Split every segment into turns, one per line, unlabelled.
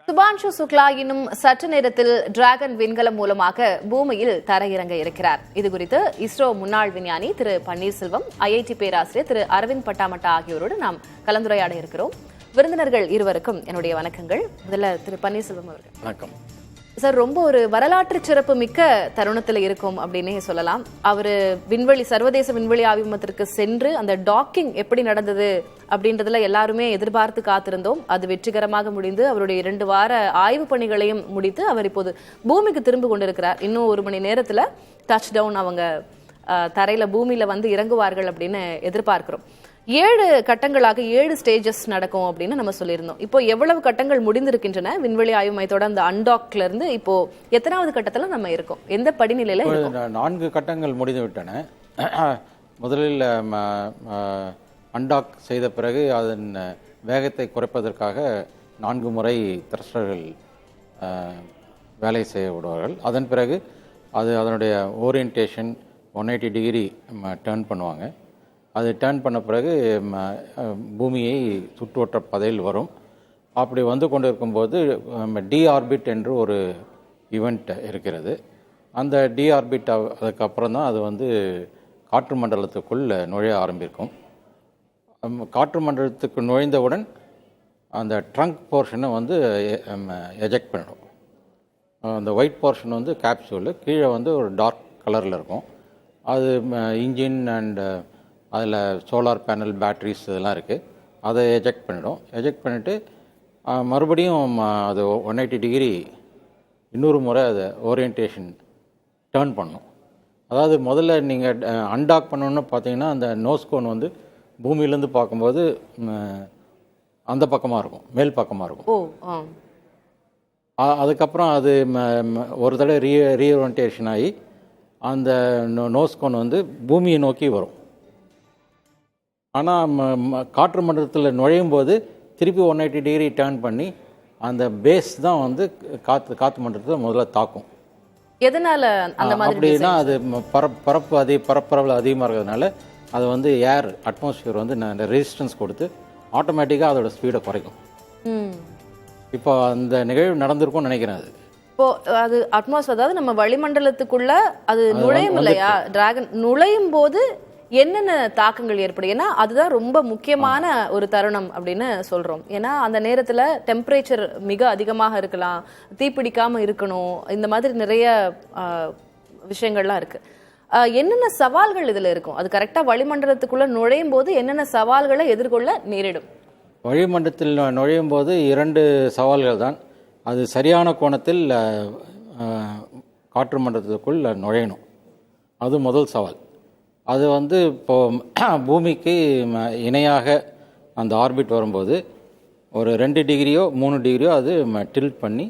சுபான்ஷு சுக்லா இன்னும் சற்று நேரத்தில் டிராகன் விண்கலம் மூலமாக பூமியில் தரையிறங்க இருக்கிறார். இதுகுறித்து இஸ்ரோ முன்னாள் விஞ்ஞானி திரு பன்னீர்செல்வம், ஐஐடி பேராசிரியர் திரு அரவிந்த் பட்டாமட்டா ஆகியோரோடு நாம் கலந்துரையாட இருக்கிறோம். விருந்தினர்கள் இருவருக்கும் என்னுடைய வணக்கங்கள். முதல்ல திரு பன்னீர்செல்வம் அவர்கள்.
வணக்கம்
சார். ரொம்ப ஒரு வரலாற்று சிறப்பு மிக்க தருணத்தில் இருக்கும் அப்படின்னே சொல்லலாம். அவரு சர்வதேச விண்வெளி ஆய்வுமத்திற்கு சென்று அந்த டாக்கிங் எப்படி நடந்தது அப்படின்றதுல எல்லாருமே எதிர்பார்த்து காத்திருந்தோம். அது வெற்றிகரமாக முடிந்து அவருடைய 2 வார ஆய்வு பணிகளையும் முடித்து அவர் இப்போது பூமிக்கு திரும்ப கொண்டிருக்கிறார். இன்னும் 1 மணி நேரத்துல டச் டவுன் அவங்க தரையில பூமியில வந்து இறங்குவார்கள் அப்படின்னு எதிர்பார்க்கிறோம். 7 கட்டங்களாக 7 ஸ்டேஜஸ் நடக்கும் அப்படின்னு நம்ம சொல்லியிருந்தோம். இப்போ எவ்வளவு கட்டங்கள் முடிந்திருக்கின்றன விண்வெளி ஆய்வு மையத்தோட அந்த அன்டாக்ல இருந்து இப்போ எத்தனாவது கட்டத்துல நம்ம இருக்கோம், எந்த படிநிலையில இருக்கோம்?
4 கட்டங்கள் முடிந்து விட்டன. முதலில் அன்டாக் செய்த பிறகு அதன் வேகத்தை குறைப்பதற்காக 4 முறை த்ரஸ்டர்கள் வேலை செய்ய விடுவார்கள். அதன் பிறகு அது அதனுடைய ஓரியன்டேஷன் 180 டிகிரி டேர்ன் பண்ணுவாங்க. அது டேர்ன் பண்ண பிறகு பூமியை சுற்றுவட்ட பாதையில் வரும். அப்படி வந்து கொண்டு இருக்கும்போது டிஆர்பிட் என்று ஒரு ஈவெண்ட் இருக்கிறது. அந்த டிஆர்பிட் அதுக்கப்புறம் தான் அது வந்து காற்று மண்டலத்துக்குள் நுழைய ஆரம்பிக்கும். காற்று மண்டலத்துக்கு நுழைந்தவுடன் அந்த ட்ரங்க் போர்ஷனை வந்து எஜெக்ட் பண்ணிடும். அந்த ஒயிட் போர்ஷன் வந்து கேப்சூலு, கீழே வந்து ஒரு டார்க் கலரில் இருக்கும். அது இன்ஜின் அண்ட் அதில் சோலார் பேனல், பேட்ரிஸ் இதெல்லாம் இருக்குது. அதை எஜெக்ட் பண்ணிடும். எஜெக்ட் பண்ணிவிட்டு மறுபடியும் அது 180 டிகிரி இன்னொரு முறை அதை ஓரியன்டேஷன் டேர்ன் பண்ணும். அதாவது முதல்ல நீங்கள் அன்டாக் பண்ணணுன்னு பார்த்தீங்கன்னா அந்த நோஸ்கோன் வந்து பூமியிலேருந்து பார்க்கும்போது அந்த பக்கமாக இருக்கும், மேல் பக்கமாக இருக்கும். அதுக்கப்புறம் அது ஒரு தடவை ரீஓரியன்டேஷன் ஆகி அந்த நோஸ்கோன் வந்து பூமியை நோக்கி வரும். ஆனால் காற்று மண்டலத்தில் நுழையும் போது திருப்பி 180 டிகிரி டேர்ன் பண்ணி அந்த பேஸ் தான் வந்து காற்று மண்டலத்தில் முதல்ல தாக்கும்.
எதனால
அப்படின்னா அது பரப்பளவு அதிகமாக இருக்கிறதுனால அது வந்து ஏர் அட்மாஸ்பியர் வந்து ரெசிஸ்டன்ஸ் கொடுத்து ஆட்டோமேட்டிக்காக அதோட ஸ்பீடை குறைக்கும். இப்போ அந்த நிகழ்வு நடந்திருக்கும்னு நினைக்கிறேன். அது
இப்போ அது அட்மாஸ்பியர், அதாவது நம்ம வளிமண்டலத்துக்குள்ள அது நுழையும் இல்லையா, டிராகன் நுழையும் போது என்னென்ன தாக்கங்கள் ஏற்படும்? ஏன்னா அதுதான் ரொம்ப முக்கியமான ஒரு தருணம் அப்படின்னு சொல்றோம். ஏன்னா அந்த நேரத்துல டெம்பரேச்சர் மிக அதிகமாக இருக்கலாம், தீப்பிடிக்காம இருக்கணும், இந்த மாதிரி நிறைய விஷயங்கள்லாம் இருக்கு. என்னென்ன சவால்கள் இதுல இருக்கும்? அது கரெக்டா வளிமண்டலத்துக்குள்ள நுழையும் போது என்னென்ன சவால்களை எதிர்கொள்ள நேரிடும்?
வளிமண்டலத்தில் நுழையும் போது 2 சவால்கள் தான். அது சரியான கோணத்தில் காற்று மண்டலத்துக்குள் நுழையணும். அது முதல் சவால். அது வந்து இப்போது பூமிக்கு இணையாக அந்த ஆர்பிட் வரும்போது ஒரு 2 டிகிரியோ 3 டிகிரியோ அது டில்ட் பண்ணி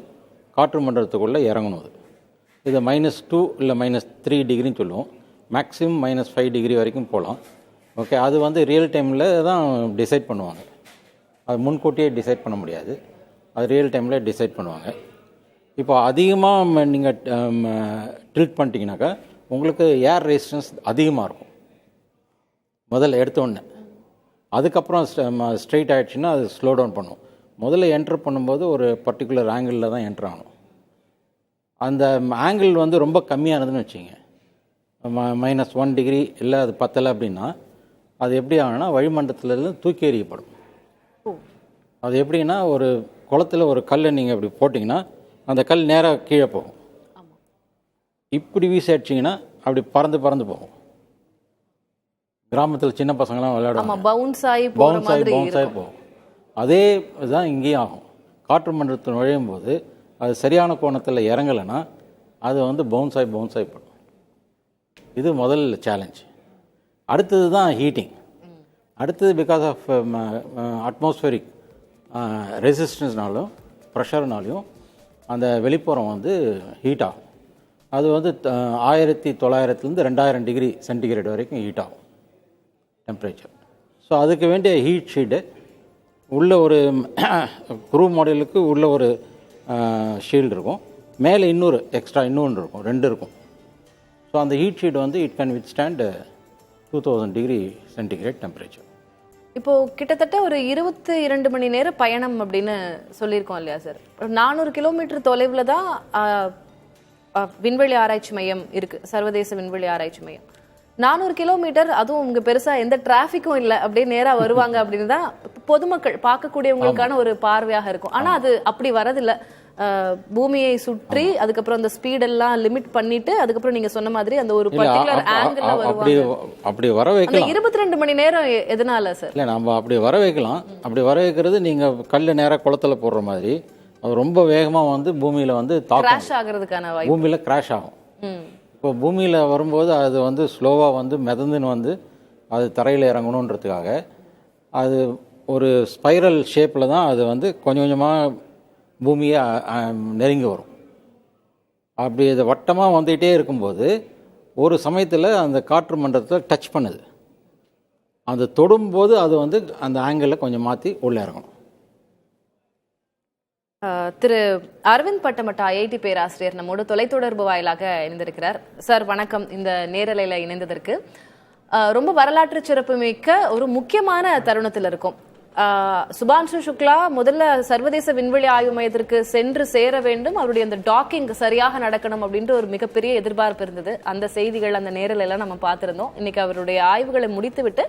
காற்று மண்டலத்துக்குள்ளே இறங்கணும். அது இது -2 இல்லை -3 டிகிரின்னு சொல்லுவோம். மேக்ஸிமம் -5 டிகிரி வரைக்கும் போகலாம். ஓகே, அது வந்து ரியல் டைமில் தான் டிசைட் பண்ணுவாங்க. அது முன்கூட்டியே டிசைட் பண்ண முடியாது, அது ரியல் டைமில் டிசைட் பண்ணுவாங்க. இப்போ அதிகமாக நீங்கள் டில்ட் பண்ணிட்டீங்கன்னாக்கா உங்களுக்கு ஏர் ரெசிஸ்டன்ஸ் அதிகமாக இருக்கும் முதல்ல எடுத்தோடனே. அதுக்கப்புறம் ஸ்ட்ரெயிட் ஆகிடுச்சுன்னா அது ஸ்லோ டவுன் பண்ணும். முதல்ல என்ட்ரு பண்ணும்போது ஒரு பர்டிகுலர் ஆங்கிளில் தான் என்ட்ரு ஆகணும். அந்த ஆங்கிள் வந்து ரொம்ப கம்மியானதுன்னு வச்சுங்க, -1 டிகிரி இல்லை அது பத்தலை அப்படின்னா அது எப்படி ஆகும்னா வளிமண்டலத்திலேருந்து தூக்கி எறியப்படும். அது எப்படின்னா ஒரு குளத்தில் ஒரு கல்லை நீங்கள் இப்படி போட்டிங்கன்னா அந்த கல் நேராக கீழே போகும். இப்படி வீசி அடிச்சிங்கன்னா அப்படி பறந்து பறந்து போகும். கிராமத்தில் சின்ன பசங்களாம் விளையாடுவாங்க, பவுன்ஸ் ஆகி போகும். அதே இதுதான் இங்கேயும் ஆகும். காற்று மண்டலத்தில் நுழையும் போது அது சரியான கோணத்தில் இறங்கலைன்னா அது வந்து பவுன்ஸ் ஆகி போடும். இது முதல் சேலஞ்ச். அடுத்தது தான் ஹீட்டிங். அடுத்தது பிகாஸ் ஆஃப் அட்மாஸ்பியரிக் ரெசிஸ்டன்ஸ்னாலும் ப்ரெஷர்னாலையும் அந்த வெளிப்புறம் வந்து ஹீட் ஆகும். அது வந்து 1900 2000 டிகிரி சென்டிகிரேட் வரைக்கும் ஹீட் ஆகும் டெம்பரேச்சர். ஸோ அதுக்கு வேண்டிய ஹீட் ஷீல்டு உள்ள ஒரு க்ரூ மாடலுக்கு உள்ள ஒரு ஷீல்டு இருக்கும், மேலே இன்னொரு எக்ஸ்ட்ரா இன்னொன்று இருக்கும், 2 இருக்கும். ஸோ அந்த ஹீட் ஷீல்டு வந்து it can withstand 2000 degree centigrade temperature.
இப்போ கிட்டத்தட்ட ஒரு 22 மணி நேர பயணம் அப்படின்னு சொல்லியிருக்கோம் இல்லையா சார்? 400 கிலோமீட்டர் தொலைவில் தான் விண்வெளி ஆராய்ச்சி மையம் இருக்கு, சர்வதேச விண்வெளி ஆராய்ச்சி மையம். 400 கிலோமீட்டர், அதுவும் உங்க பெருசா எந்த டிராபிக்கும் இல்லை, அப்படியே நேரா வருவாங்க அப்படின்னு தான் பொதுமக்கள் பார்க்கக்கூடியவங்களுக்கான ஒரு பார்வையாக இருக்கும். ஆனா அது அப்படி வரதில்லை. பூமியை சுற்றி அதுக்கப்புறம் அந்த ஸ்பீடெல்லாம் லிமிட் பண்ணிட்டு அதுக்கப்புறம் நீங்க சொன்ன மாதிரி அந்த ஒரு பர்டிகுலர் ஆங்கிள் வருவாங்க.
அப்படி வர வைக்கலாம்.
22 மணி நேரம் எதனால சார்?
இல்லை, நம்ம அப்படி வர வைக்கலாம். அப்படி வர வைக்கிறது நீங்க கல் நேராக குளத்துல போடுற மாதிரி அது ரொம்ப வேகமா வந்து பூமியில வந்து
கிராஷ் ஆகிறதுக்கான வாய்ப்பு,
பூமியில கிராஷ் ஆகும். இப்போ பூமியில வரும்போது அது வந்து ஸ்லோவா வந்து மிதந்துன்னு வந்து அது தரையில் இறங்கணுன்றதுக்காக அது ஒரு ஸ்பைரல் ஷேப்பில் தான் அது வந்து கொஞ்சம் கொஞ்சமாக பூமியை நெருங்கி வரும். அப்படி இது வட்டமாக வந்துகிட்டே இருக்கும்போது ஒரு சமயத்தில் அந்த காற்று மண்டலத்தில் டச் பண்ணுது. அது தொடும்போது அது வந்து அந்த ஆங்கிளில் கொஞ்சம் மாற்றி உள்ளே இறங்கணும்.
திரு அரவிந்த் பட்டமட்ட ஐஐடி பேராசிரியர் நம்மோடு தொலைத்தொடர்பு வாயிலாக இணைந்திருக்கிறார். சார் வணக்கம். இந்த நேரலையில் இணைந்ததற்கு ரொம்ப வரலாற்று சிறப்புமிக்க ஒரு முக்கியமான தருணத்தில் இருக்கும். சுபான்ஷு சுக்லா முதல்ல சர்வதேச விண்வெளி ஆய்வு மையத்திற்கு சென்று சேர வேண்டும், அவருடைய அந்த டாக்கிங் சரியாக நடக்கணும் அப்படின்ற ஒரு மிகப்பெரிய எதிர்பார்ப்பு இருந்தது. அந்த செய்திகள் அந்த நேரில் எல்லாம் நம்ம பார்த்திருந்தோம். இன்னைக்கு அவருடைய ஆய்வுகளை முடித்துவிட்டு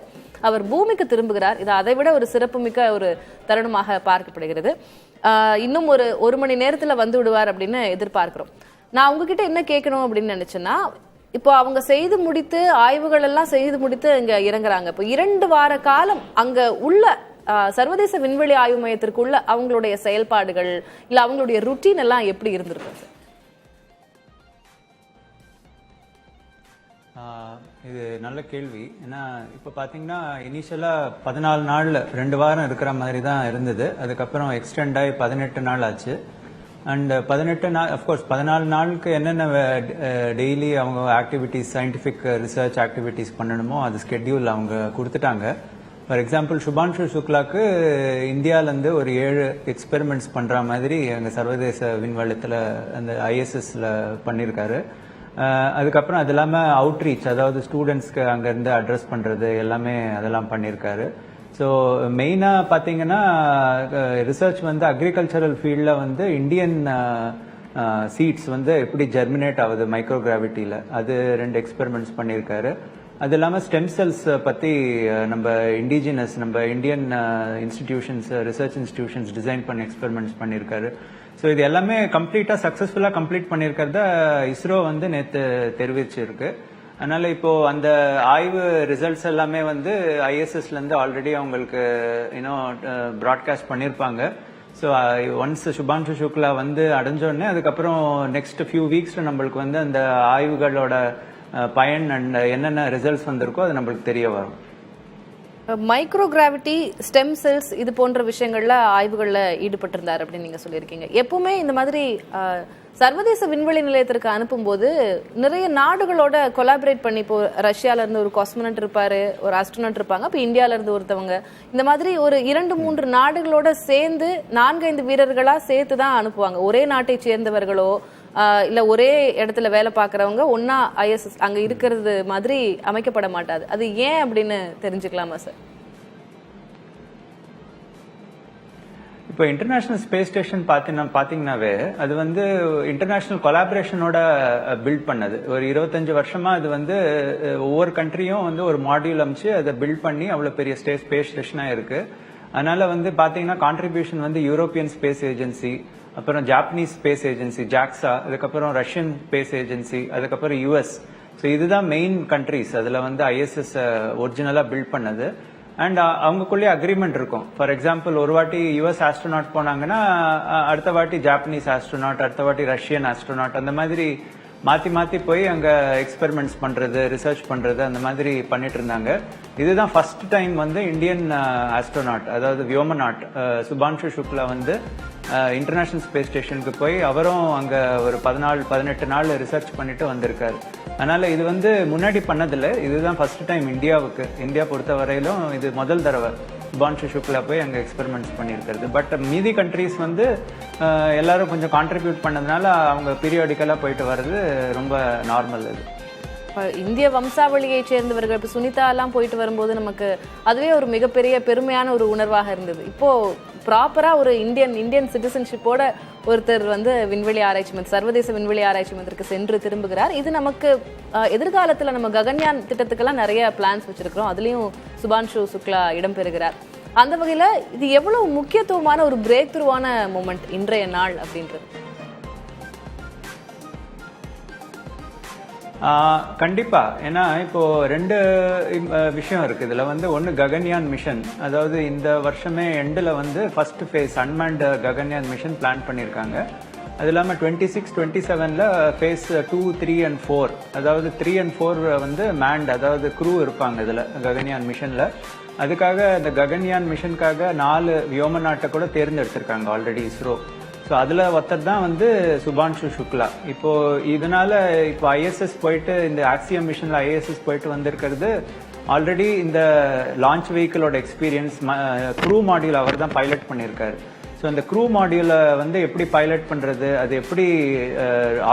அவர் பூமிக்கு திரும்புகிறார். இது அதை விட ஒரு சிறப்புமிக்க ஒரு தருணமாக பார்க்கப்படுகிறது. இன்னும் ஒரு மணி நேரத்துல வந்து விடுவார் அப்படின்னு எதிர்பார்க்கிறோம். நான் உங்ககிட்ட என்ன கேட்கணும் அப்படின்னு நினைச்சேன்னா, இப்போ அவங்க செய்து முடித்து ஆய்வுகள் எல்லாம் செய்து முடித்து இங்க இறங்குறாங்க. இப்போ 2 வார காலம் அங்க உள்ள சர்வதேச விண்வெளி ஆய்வு மையத்திற்குள்ள அவங்களுடைய செயல்பாடுகள் இல்ல அவங்களுடைய ருட்டீன் எல்லாம் எப்படி இருந்திருக்கும் சார்?
இது நல்ல கேள்வி. ஏன்னா இப்போ பார்த்தீங்கன்னா இனிஷியலாக 14 நாள் 2 வாரம் இருக்கிற மாதிரி தான் இருந்தது. அதுக்கப்புறம் எக்ஸ்டெண்ட் ஆகி 18 நாள் ஆச்சு. அண்ட் 18 நாள் அஃப்கோர்ஸ் 14 நாளுக்கு என்னென்ன டெய்லி அவங்க ஆக்டிவிட்டீஸ், சயின்டிஃபிக் ரிசர்ச் ஆக்டிவிட்டீஸ் பண்ணணுமோ அது ஸ்கெட்யூல் அவங்க கொடுத்துட்டாங்க. ஃபார் எக்ஸாம்பிள் சுபான்ஷு சுக்லாக்கு இந்தியாவிலேருந்து ஒரு 7 எக்ஸ்பெரிமெண்ட்ஸ் பண்ணுற மாதிரி அங்கே சர்வதேச விண்வெளத்தில் அந்த ஐஎஸ்எஸ்ல பண்ணியிருக்காரு. அதுக்கப்புறம் அது இல்லாமல் அவுட்ரீச், அதாவது ஸ்டூடெண்ட்ஸ்க்கு அங்கேருந்து அட்ரஸ் பண்ணுறது எல்லாமே அதெல்லாம் பண்ணியிருக்காரு. ஸோ மெயினாக பார்த்தீங்கன்னா ரிசர்ச் வந்து அக்ரிகல்ச்சரல் ஃபீல்டில் வந்து இந்தியன் சீட்ஸ் வந்து எப்படி ஜெர்மினேட் ஆகுது மைக்ரோகிராவிட்டியில், அது 2 எக்ஸ்பெரிமெண்ட்ஸ் பண்ணியிருக்காரு. அது இல்லாமல் ஸ்டெம் செல்ஸ் பற்றி நம்ம இண்டிஜினஸ் நம்ம Indian institutions, research institutions design பண்ணி எக்ஸ்பெரிமெண்ட்ஸ் பண்ணியிருக்காரு. ஸோ இது எல்லாமே கம்ப்ளீட்டாக சக்ஸஸ்ஃபுல்லாக கம்ப்ளீட் பண்ணியிருக்கிறத இஸ்ரோ வந்து நேற்று தெரிவிச்சிருக்கு. அதனால இப்போ அந்த ஆய்வு ரிசல்ட்ஸ் எல்லாமே வந்து ஐஎஸ்எஸ்லேருந்து ஆல்ரெடி அவங்களுக்கு ப்ராட்காஸ்ட் பண்ணியிருப்பாங்க. ஸோ ஒன்ஸ் சுபான்ஷு சுக்லா வந்து அடைஞ்சோடனே அதுக்கப்புறம் நெக்ஸ்ட் ஃபியூ வீக்ஸில் நம்மளுக்கு வந்து அந்த ஆய்வுகளோட பயன் அண்ட் என்னென்ன ரிசல்ட்ஸ் வந்திருக்கோ அது நம்மளுக்கு தெரிய வரும்.
மைக்ரோகிராவிட்டி, ஸ்டெம் செல்ஸ் இது போன்ற விஷயங்கள்ல ஆய்வுகள்ல ஈடுபட்டிருந்தார் அப்படின்னு நீங்க சொல்லியிருக்கீங்க. எப்பவுமே இந்த மாதிரி சர்வதேச விண்வெளி நிலையத்திற்கு அனுப்பும் போது நிறைய நாடுகளோட கொலாபரேட் பண்ணி, இப்போ ரஷ்யால இருந்து ஒரு காஸ்மோனட் இருப்பாரு, ஒரு ஆஸ்ட்ரோனட் இருப்பாங்க, இப்போ இந்தியால இருந்து ஒருத்தவங்க, இந்த மாதிரி ஒரு 2-3 நாடுகளோட சேர்ந்து 4-5 வீரர்களா சேர்த்து தான் அனுப்புவாங்க. ஒரே நாட்டை சேர்ந்தவர்களோ இல்ல ஒரே இடத்துல வேலை பார்க்கறவங்க ஒன்னா ஐஎஸ்எஸ் அங்க இருக்கிறது மாதிரி அமைக்கப்பட மாட்டாது. அது ஏன் அப்படின்னு தெரிஞ்சுக்கலாமா சார்?
இப்போ இன்டர்நேஷனல் ஸ்பேஸ் ஸ்டேஷன் பாத்தீங்கன்னாவே அது வந்து இன்டர்நேஷனல் கொலாபரேஷனோட பில்ட் பண்ணது. ஒரு 25 வருஷமா அது வந்து ஒவ்வொரு கண்ட்ரியும் வந்து ஒரு மாடியூல் அமைச்சு அதை பில்ட் பண்ணி அவ்வளவு பெரிய ஸ்பேஸ் ஸ்டேஷனா இருக்கு. அதனால வந்து பாத்தீங்கன்னா கான்ட்ரிபியூஷன் வந்து யூரோப்பியன் ஸ்பேஸ் ஏஜென்சி, அப்புறம் ஜாப்பனீஸ் ஸ்பேஸ் ஏஜென்சி ஜாக்ஸா, அதுக்கப்புறம் ரஷ்யன் ஸ்பேஸ் ஏஜென்சி, அதுக்கப்புறம் யுஎஸ். ஸோ இதுதான் மெயின் கண்ட்ரிஸ் அதுல வந்து ஐஎஸ்எஸ் ஒரிஜினலா பில்ட் பண்ணது. அண்ட் அவங்களுக்குள்ளே அக்ரிமெண்ட் இருக்கும். ஃபார் எக்ஸாம்பிள் ஒரு வாட்டி யுஎஸ் ஆஸ்ட்ரோனாட் போனாங்கன்னா அடுத்த வாட்டி ஜாப்பனீஸ் ஆஸ்ட்ரோனாட், அடுத்த வாட்டி ரஷ்யன் ஆஸ்ட்ரோனாட், அந்த மாதிரி மாத்தி மாத்தி போய் அங்க எக்ஸ்பெரிமெண்ட்ஸ் பண்றது, ரிசர்ச் பண்றது, அந்த மாதிரி பண்ணிட்டு இருந்தாங்க. இதுதான் ஃபர்ஸ்ட் டைம் வந்து இந்தியன் ஆஸ்ட்ரோனாட், அதாவது வியோமநாட் சுபான்ஷு சுக்லா வந்து இன்டர்நேஷனல் ஸ்பேஸ் ஸ்டேஷனுக்கு போய் அவரும் அங்கே ஒரு 18 நாள் ரிசர்ச் பண்ணிட்டு வந்திருக்காரு. அதனால இது வந்து முன்னாடி பண்ணதில்லை, இதுதான் ஃபர்ஸ்ட் டைம் இந்தியா பொறுத்த வரையிலும் இது முதல் தடவை சுபான்ஷு சுக்லா போய் அங்கே எக்ஸ்பெரிமெண்ட்ஸ் பண்ணியிருக்கிறது. பட் மீதி கண்ட்ரீஸ் வந்து எல்லாரும் கொஞ்சம் கான்ட்ரிபியூட் பண்ணதுனால அவங்க பீரியாடிக்கலாக போயிட்டு வர்றது ரொம்ப நார்மல். இது
இந்திய வம்சாவளியை சேர்ந்தவர்கள் இப்போ சுனிதா எல்லாம் போயிட்டு வரும்போது நமக்கு அதுவே ஒரு மிகப்பெரிய பெருமையான ஒரு உணர்வாக இருந்தது. இப்போ ப்ராப்பரா ஒரு இந்தியன் சிட்டிசன்ஷிப்போட ஒருத்தர் வந்து விண்வெளி ஆராய்ச்சி மையம், சர்வதேச விண்வெளி ஆராய்ச்சி மையத்திற்கு சென்று திரும்புகிறார். இது நமக்கு எதிர்காலத்துல நம்ம ககன்யான் திட்டத்துக்கெல்லாம் நிறைய பிளான்ஸ் வச்சிருக்கிறோம், அதுலயும் சுபான்ஷு சுக்லா இடம்பெறுகிறார். அந்த வகையில இது எவ்வளவு முக்கியத்துவமான ஒரு பிரேக் த்ரூவான மூமெண்ட் இன்றைய நாள் அப்படின்றது.
கண்டிப்பா. ஏன்னா இப்போ 2 விஷயம் இருக்கு இதுல. வந்து ஒன்னு ககன்யான் மிஷன், அதாவது இந்த வருஷமே எண்டில் வந்து first face unmanned Gaganyaan mission plan பண்ணியிருக்காங்க. அது இல்லாமல் 26, 27ல ஃபேஸ் 2, 3 and 4, அதாவது 3 and 4 வந்து மேண்ட், அதாவது க்ரூ இருப்பாங்க இதுல ககன்யான் மிஷன்ல. அதுக்காக இந்த ககன்யான் மிஷனுக்காக 4 வியோமநாட்டை கூட தேர்ந்தெடுத்திருக்காங்க ஆல்ரெடி இஸ்ரோ. ஸோ அதில் ஒருத்தர் தான் வந்து சுபான்ஷு சுக்லா. இப்போ இதனால இப்போ ஐஎஸ்எஸ் போயிட்டு, இந்த ஆக்சியம் மிஷனில் ஐஎஸ்எஸ் போயிட்டு வந்திருக்கிறது ஆல்ரெடி இந்த லான்ச் வெஹிக்கிளோட எக்ஸ்பீரியன்ஸ். க்ரூ மாடியூல் அவர் தான் பைலட் பண்ணியிருக்காரு. ஸோ அந்த க்ரூ மாடியூலை வந்து எப்படி பைலட் பண்ணுறது, அது எப்படி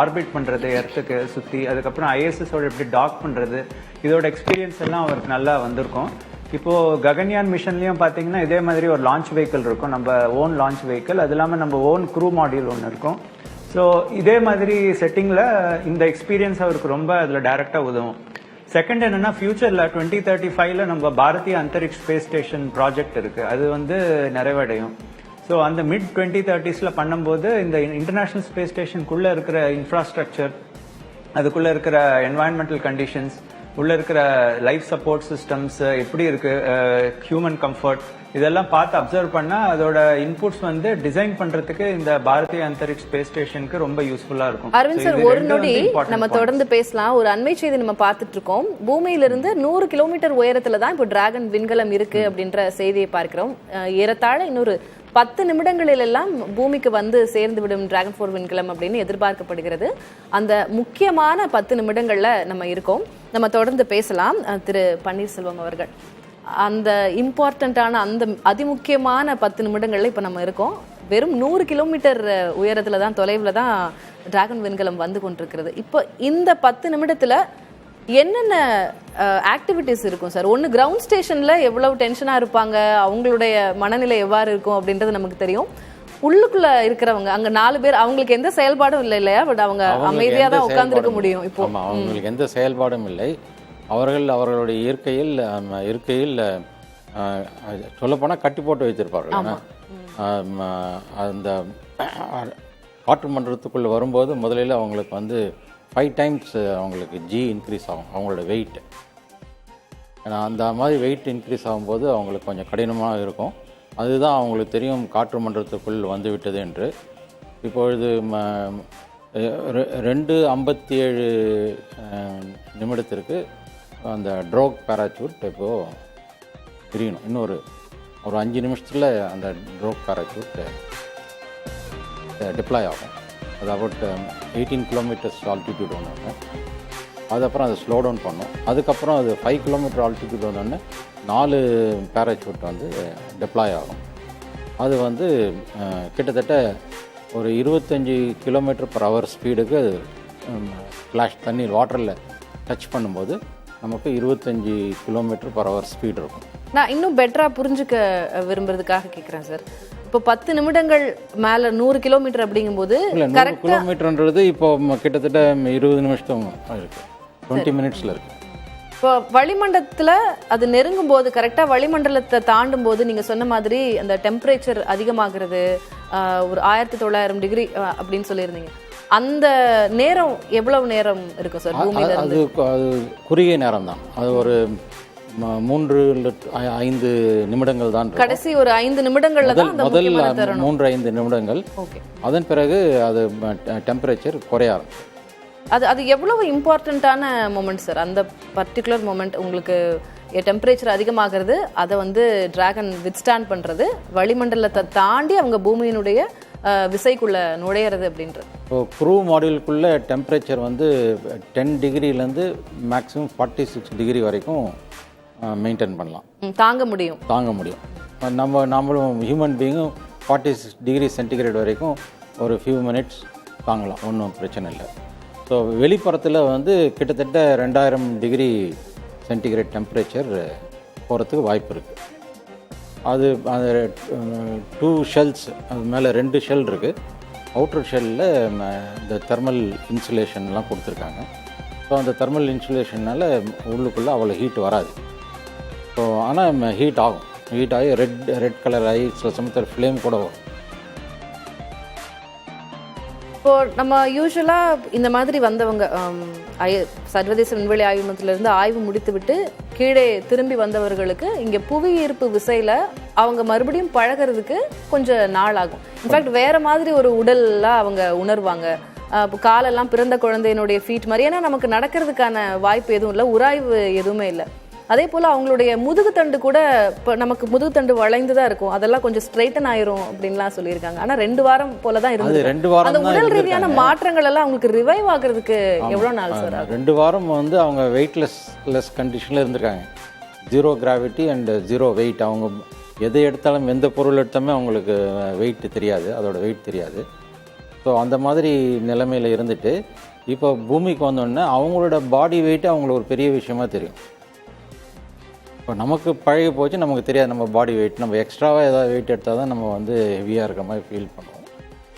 ஆர்பிட் பண்ணுறது எர்த்துக்கு சுற்றி, அதுக்கப்புறம் ஐஎஸ்எஸோட எப்படி டாக் பண்ணுறது, இதோட எக்ஸ்பீரியன்ஸ் எல்லாம் அவருக்கு நல்லா வந்திருக்கும். இப்போ ககன்யான் மிஷன்லயும் பாத்தீங்கன்னா இதே மாதிரி ஒரு லான்ச் வெஹிக்கிள் இருக்கும், நம்ம ஓன் லான்ச் வெஹிக்கிள். அது இல்லாமல் நம்ம ஓன் க்ரூ மாடியூல் ஒன்று இருக்கும். ஸோ இதே மாதிரி செட்டிங்ல இந்த எக்ஸ்பீரியன்ஸ் அவருக்கு ரொம்ப அதில் டைரக்டா உதவும். செகண்ட் என்னன்னா, ஃபியூச்சர்ல 2035ல நம்ம Bharatiya Antariksh space station project இருக்கு, அது வந்து நிறைவடையும். ஸோ அந்த மிட் 2030ஸ்ல பண்ணும்போது இந்த இன்டர்நேஷனல் ஸ்பேஸ் ஸ்டேஷனுக்குள்ள இருக்கிற இன்ஃப்ராஸ்ட்ரக்சர், அதுக்குள்ள இருக்கிற என்வாயன்மெண்டல் கண்டிஷன்ஸ், உள்ள இருக்கிற லைஃப் சப்போர்ட் சிஸ்டம்ஸ் எப்படி இருக்கு, ஹியூமன் கம்ஃபர்ட், இதெல்லாம் பார்த்து அப்சர்வ் பண்ணா அதோட இன்புட்ஸ் வந்து டிசைன் பண்றதுக்கு இந்த பாரதிய அந்தரிக்ஷ் ஸ்பேஸ் ஸ்டேஷனுக்கு ரொம்ப யூஸ்ஃபுல்லா இருக்கும்.
அரவிந்த் சார், ஒரு நொடி நம்ம தொடர்ந்து பேசலாம். ஒரு அண்மை செய்தி நம்ம பார்த்துட்டு இருக்கோம். பூமியிலிருந்து 100 கிலோமீட்டர் உயரத்துல தான் இப்போ டிராகன் விண்கலம் இருக்கு அப்படின்ற செய்தியை பார்க்கிறோம். ஏறத்தாழ இன்னொரு 10 நிமிடங்களில் எல்லாம் பூமிக்கு வந்து சேர்ந்து விடும் டிராகன் 4 விண்கலம் அப்படின்னு எதிர்பார்க்கப்படுகிறது. அந்த முக்கியமான 10 நிமிடங்கள்ல நம்ம இருக்கோம். நம்ம தொடர்ந்து பேசலாம். திரு பன்னீர்செல்வம் அவர்கள், அந்த இம்பார்ட்டன்டான அந்த அதிமுக்கியமான 10 நிமிடங்கள்ல இப்ப நம்ம இருக்கோம். வெறும் 100 கிலோமீட்டர் உயரத்துல தான், தொலைவுல தான் டிராகன் விண்கலம் வந்து கொண்டிருக்கிறது. இப்போ இந்த 10 நிமிடத்துல என்னென்ன ஆக்டிவிட்டிஸ் இருக்கும் சார்? ஒன்று, கிரவுண்ட் ஸ்டேஷன்ல எவ்வளவு டென்ஷனா இருப்பாங்க, அவங்களுடைய மனநிலை எவ்வாறு இருக்கும் அப்படின்றது நமக்கு தெரியும். உள்ளுக்குள்ள இருக்கிறவங்க அங்க 4 பேர், அவங்களுக்கு எந்த செயல்பாடும் இல்லை இல்லையா? பட் அவங்க அமைதியா தான் உட்கார்ந்து இருக்க முடியும். இப்போ
அவங்களுக்கு எந்த செயல்பாடும் இல்லை. அவர்களுடைய இருக்கையில் சொல்லப்போனால் கட்டி போட்டு வைத்திருப்பார்கள். அந்த காற்று மண்டலத்துக்குள்ள வரும்போது முதலில் அவங்களுக்கு வந்து 5 times அவங்களுக்கு ஜி இன்க்ரீஸ் ஆகும், அவங்களோட வெயிட். ஏன்னா அந்த மாதிரி வெயிட் இன்க்ரீஸ் ஆகும்போது அவங்களுக்கு கொஞ்சம் கடினமாக இருக்கும். அதுதான் அவங்களுக்கு தெரியும் காற்று மண்டலத்துக்குள் வந்து விட்டது என்று. இப்பொழுது 2:57 நிமிடத்திற்கு அந்த ட்ரோக் பேராசூட் இப்போது பிரியணும். இன்னொரு 5 நிமிஷத்தில் அந்த ட்ரோக் பேராசூட் டிப்ளாய் ஆகும். அது அபவுட் 18 கிலோமீட்டர்ஸ் ஆல்டிடியூட் ஒன்று. அதுக்கப்புறம் அதை ஸ்லோ டவுன் பண்ணும். அதுக்கப்புறம் அது 5 கிலோமீட்டர் ஆல்டிடியூட் வந்தோடனே 4 பேராசூட் வந்து டிப்ளாய் ஆகும். அது வந்து கிட்டத்தட்ட ஒரு 25 km/h ஸ்பீடுக்கு ஃப்ளாஷ் தண்ணீர் வாட்டரில் டச் பண்ணும்போது நமக்கு 25 km/h ஸ்பீடு இருக்கும்.
நான் இன்னும் பெட்டரா புரிஞ்சுக்க விரும்புறதுக்காக கேட்குறேன் சார். இப்போ 10 நிமிடங்கள் மேல 100 கிலோமீட்டர் அப்படிங்கும்போது
100 கிலோமீட்டர்ன்றது இப்போ கிட்டத்தட்ட 20 நிமிஷம் இருக்கு, 20 மினிட்ஸ்ல இருக்கு.
இப்போ வளிமண்டலத்துல அது நெருங்கும் போது, கரெக்டா வளிமண்டலத்தை தாண்டும் போது நீங்க சொன்ன மாதிரி அந்த டெம்பரேச்சர் அதிகமாகிறது, ஒரு 1900 டிகிரி அப்படின்னு சொல்லியிருந்தீங்க. அந்த நேரம் எவ்வளவு நேரம் இருக்கும் சார் பூமியில இருந்து?
அது குறுகிய நேரம் தான். அது ஒரு 3-5 நிமிடங்கள் தான்.
கடைசி ஒரு 5 நிமிடங்கள்ல தான் அந்த
முதல் 3-5 நிமிடங்கள். அதன் பிறகு அது டெம்பரேச்சர் குறைய ஆரம்பிக்கும்.
அது எவ்வளவு இம்பார்ட்டன்டான மொமெண்ட் சார்? அந்த பர்டிகுலர் மொமெண்ட் உங்களுக்கு டெம்பரேச்சர் அதிகமாகிறது, அதை வந்து டிராகன் வித்ஸ்டாண்ட் பண்றது, வளிமண்டலத்தை தாண்டி அவங்க பூமியினுடைய விசைக்குள்ள நுழையிறது அப்படின்றது?
ஸோ க்ரூ மாடியூலுக்குள்ளே டெம்பரேச்சர் வந்து 10 டிகிரிலேருந்து மேக்ஸிமம் 46 டிகிரி வரைக்கும் மெயின்டைன் பண்ணலாம்,
தாங்க முடியும்.
நம்மளும் ஹியூமன் பீயிங்கும் 46 டிகிரி சென்டிகிரேட் வரைக்கும் ஒரு ஃபியூ மினிட்ஸ் தாங்கலாம், ஒன்றும் பிரச்சனை இல்லை. ஸோ வெளிப்புறத்தில் வந்து கிட்டத்தட்ட 2000 டிகிரி சென்டிகிரேட் டெம்பரேச்சர் போகிறதுக்கு வாய்ப்பு இருக்குது. அது 2 ஷெல்ஸ், அது மேலே 2 ஷெல் இருக்குது. அவுட்டர் ஷெல்லில் இந்த தெர்மல் இன்சுலேஷன்லாம் கொடுத்துருக்காங்க. ஸோ அந்த தெர்மல் இன்சுலேஷனால் உள்ளுக்குள்ளே அவ்வளோ ஹீட் வராது. ஸோ ஆனால் ஹீட் ஆகி ரெட் கலர் ஆகி சில சமயத்தில் ஃப்ளேம் கூட வரும்.
இப்போ நம்ம யூஸ்வலா இந்த மாதிரி வந்தவங்க சர்வதேச விண்வெளி ஆய்வு மையத்திலிருந்து ஆய்வு முடித்துவிட்டு கீழே திரும்பி வந்தவர்களுக்கு இங்க புவி ஈர்ப்பு விசையில அவங்க மறுபடியும் பழகிறதுக்கு கொஞ்சம் நாள் ஆகும். இன்ஃபேக்ட் வேற மாதிரி ஒரு உடல்லாம் அவங்க உணர்வாங்க. காலெல்லாம் பிறந்த குழந்தையினுடைய ஃபீட் மாதிரி, ஏன்னா நமக்கு நடக்கிறதுக்கான வாய்ப்பு எதுவும் இல்லை, உராய்வு எதுவுமே இல்லை. அதே போல அவங்களுடைய முதுகுத்தண்டு கூட இப்போ நமக்கு முதுகுத்தண்டு வளைந்துதான் இருக்கும், அதெல்லாம் கொஞ்சம் ஸ்ட்ரைட்டன் ஆயிரும் அப்படின்லாம் சொல்லியிருக்காங்க. ஆனா 2 வாரம் போலதான் இருந்தது. அந்த உடல் ரீதியான மாற்றங்கள் எல்லாம் அவங்களுக்கு ரிவைவ் ஆகுறதுக்கு எவ்வளவு நாள் சார்?
2 வாரம் வந்து அவங்க வெயிட்லெஸ் கண்டிஷன்ல இருந்திருக்காங்க. 0 கிராவிட்டி அண்ட் 0 வெயிட். அவங்க எதை எடுத்தாலும், எந்த பொருள் எடுத்தாலுமே அவங்களுக்கு வெயிட் தெரியாது, அதோட வெயிட் தெரியாது. ஸோ அந்த மாதிரி நிலைமையில் இருந்துட்டு இப்போ பூமிக்கு வந்தோடனே அவங்களோட பாடி வெயிட்டு அவங்களுக்கு ஒரு பெரிய விஷயமா தெரியும். இப்போ நமக்கு பழகி போச்சு, நமக்கு தெரியாது நம்ம பாடி வெயிட். நம்ம எக்ஸ்ட்ராவாக ஏதாவது வெயிட் எடுத்தால் தான் நம்ம வந்து ஹெவியாக இருக்கிற மாதிரி ஃபீல் பண்ணுவோம்.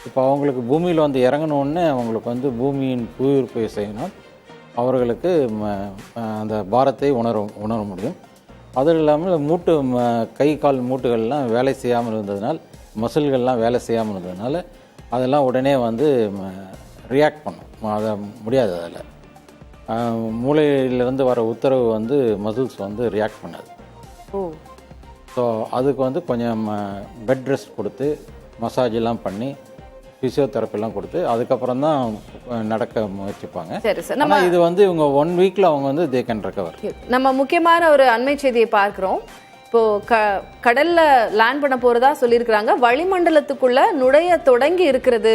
இப்போ அவங்களுக்கு பூமியில் வந்து இறங்கணுன்னே அவங்களுக்கு வந்து பூமியின் புவியீர்ப்பு விசையினால் அவர்களுக்கு அந்த பாரத்தை உணர முடியும். அதுவும் இல்லாமல் கை கால் மூட்டுகள்லாம் வேலை செய்யாமல் இருந்ததுனால், மசில்கள்லாம் வேலை செய்யாமல் இருந்ததுனால அதெல்லாம் உடனே வந்து ரியாக்ட் பண்ணும். அதை முடியாது. அதில் மூளையிலேருந்து வர உத்தரவு வந்து மசில்ஸ் வந்து ரியாக்ட் பண்ணாது. ஸோ அதுக்கு வந்து கொஞ்சம் பெட் ரெஸ்ட் கொடுத்து மசாஜெல்லாம் பண்ணி ஃபிசியோதெரப்பிலாம் கொடுத்து அதுக்கப்புறம் தான் நடக்க முயற்சிப்பாங்க. ஆனால் இது வந்து இவங்க 1 வீக்கில் அவங்க வந்து தே கேன் ரெக்கவர்.
நம்ம முக்கியமான ஒரு அண்மை செய்தியை பார்க்குறோம். இப்போ கடல்ல லேண்ட் பண்ண போறதா சொல்லியிருக்கிறாங்க. வளிமண்டலத்துக்குள்ள நுழைய தொடங்கி இருக்கிறது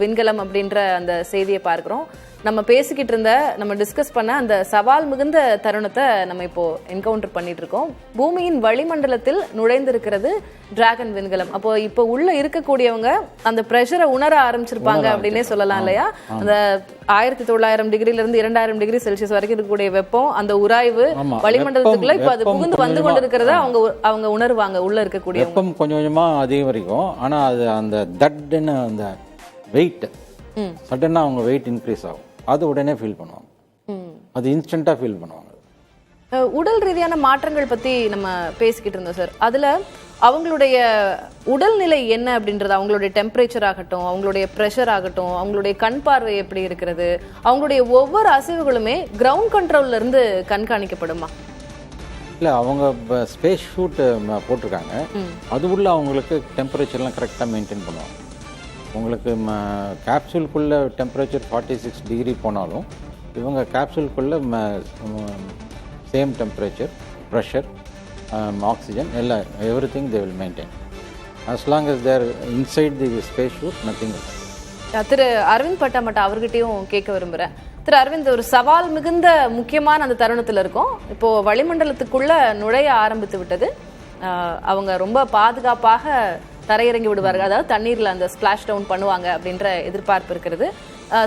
விண்கலம் அப்படின்ற அந்த செய்தியை பார்க்கிறோம். நம்ம பேசிக்கிட்டு இருந்த, நம்ம டிஸ்கஸ் பண்ண அந்த சவால் மிகுந்த தருணத்தை நம்ம இப்போ என்கவுண்டர் பண்ணிட்டு இருக்கோம். பூமியின் வளிமண்டலத்தில் நுழைந்திருக்கிறது டிராகன் விண்கலம். அப்போ இப்போ உள்ள இருக்கக்கூடியவங்க அந்த பிரஷரை உணர ஆரம்பிச்சிருப்பாங்க அப்படின்னே சொல்லலாம் இல்லையா? அந்த 1900 டிகிரில இருந்து 2000 டிகிரி செல்சியஸ் வரைக்கும் இருக்கக்கூடிய வெப்பம், அந்த உராய்வு வளிமண்டலத்துக்குள்ள இப்ப அது புகுந்து வந்து கொண்டு இருக்கிறத அவங்க உணர்வாங்க. உள்ள இருக்கக்கூடிய
வெப்பம் கொஞ்சம் கொஞ்சமா அதிகரிக்கும். ஆனா அது அந்த தட்னு அந்த வெயிட் சடனா அவங்க வெயிட் இன்க்ரீஸ் ஆகும். அது உடனே ஃபீல் பண்ணுவாங்க. அது இன்ஸ்டன்டா ஃபீல் பண்ணுவாங்க.
உடல் ரீதியான மாற்றங்கள் பத்தி நம்ம பேசிக்கிட்டு இருந்தோம் சார். அதுல அவங்களுடைய உடல்நிலை என்ன அப்படின்றது, அவங்களுடைய டெம்பரேச்சர் ஆகட்டும், அவங்களுடைய ப்ரெஷர் ஆகட்டும், அவங்களுடைய கண் பார்வை எப்படி இருக்கிறது, அவங்களுடைய ஒவ்வொரு அசைவுகளுமே கிரவுண்ட் கண்ட்ரோல்ல இருந்து கண்காணிக்கப்படுமா?
இல்லை, அவங்க ஸ்பேஸ் ஷூட் போட்டிருக்காங்க. அது உள்ள அவங்களுக்கு டெம்பரேச்சர்லாம் கரெக்டாக மெயின்டைன் பண்ணுவாங்க. உங்களுக்கு கேப்சூலுக்குள்ளே டெம்பரேச்சர் 46 டிகிரி போனாலும் இவங்க கேப்சூலுக்குள்ளே சேம் டெம்பரேச்சர், ப்ரெஷர், ஆக்சிஜன் எல்லாம் everything they will maintain as long as they are inside the space suit, nothing else.
திரு அரவிந்த் பட்டாமட்டா அவர்கிட்டையும் கேட்க விரும்புகிறேன். திரு அரவிந்த், ஒரு சவால் மிகுந்த முக்கியமான அந்த தருணத்தில் இருக்கும். இப்போ வளிமண்டலத்துக்குள்ள நுழைய ஆரம்பித்து விட்டது. அவங்க ரொம்ப பாதுகாப்பாக தரையிறங்கி விடுவார்கள், அதாவது தண்ணீர்ல அந்த ஸ்பிளாஷ் டவுன் பண்ணுவாங்க அப்படின்ற எதிர்பார்ப்பு இருக்கிறது.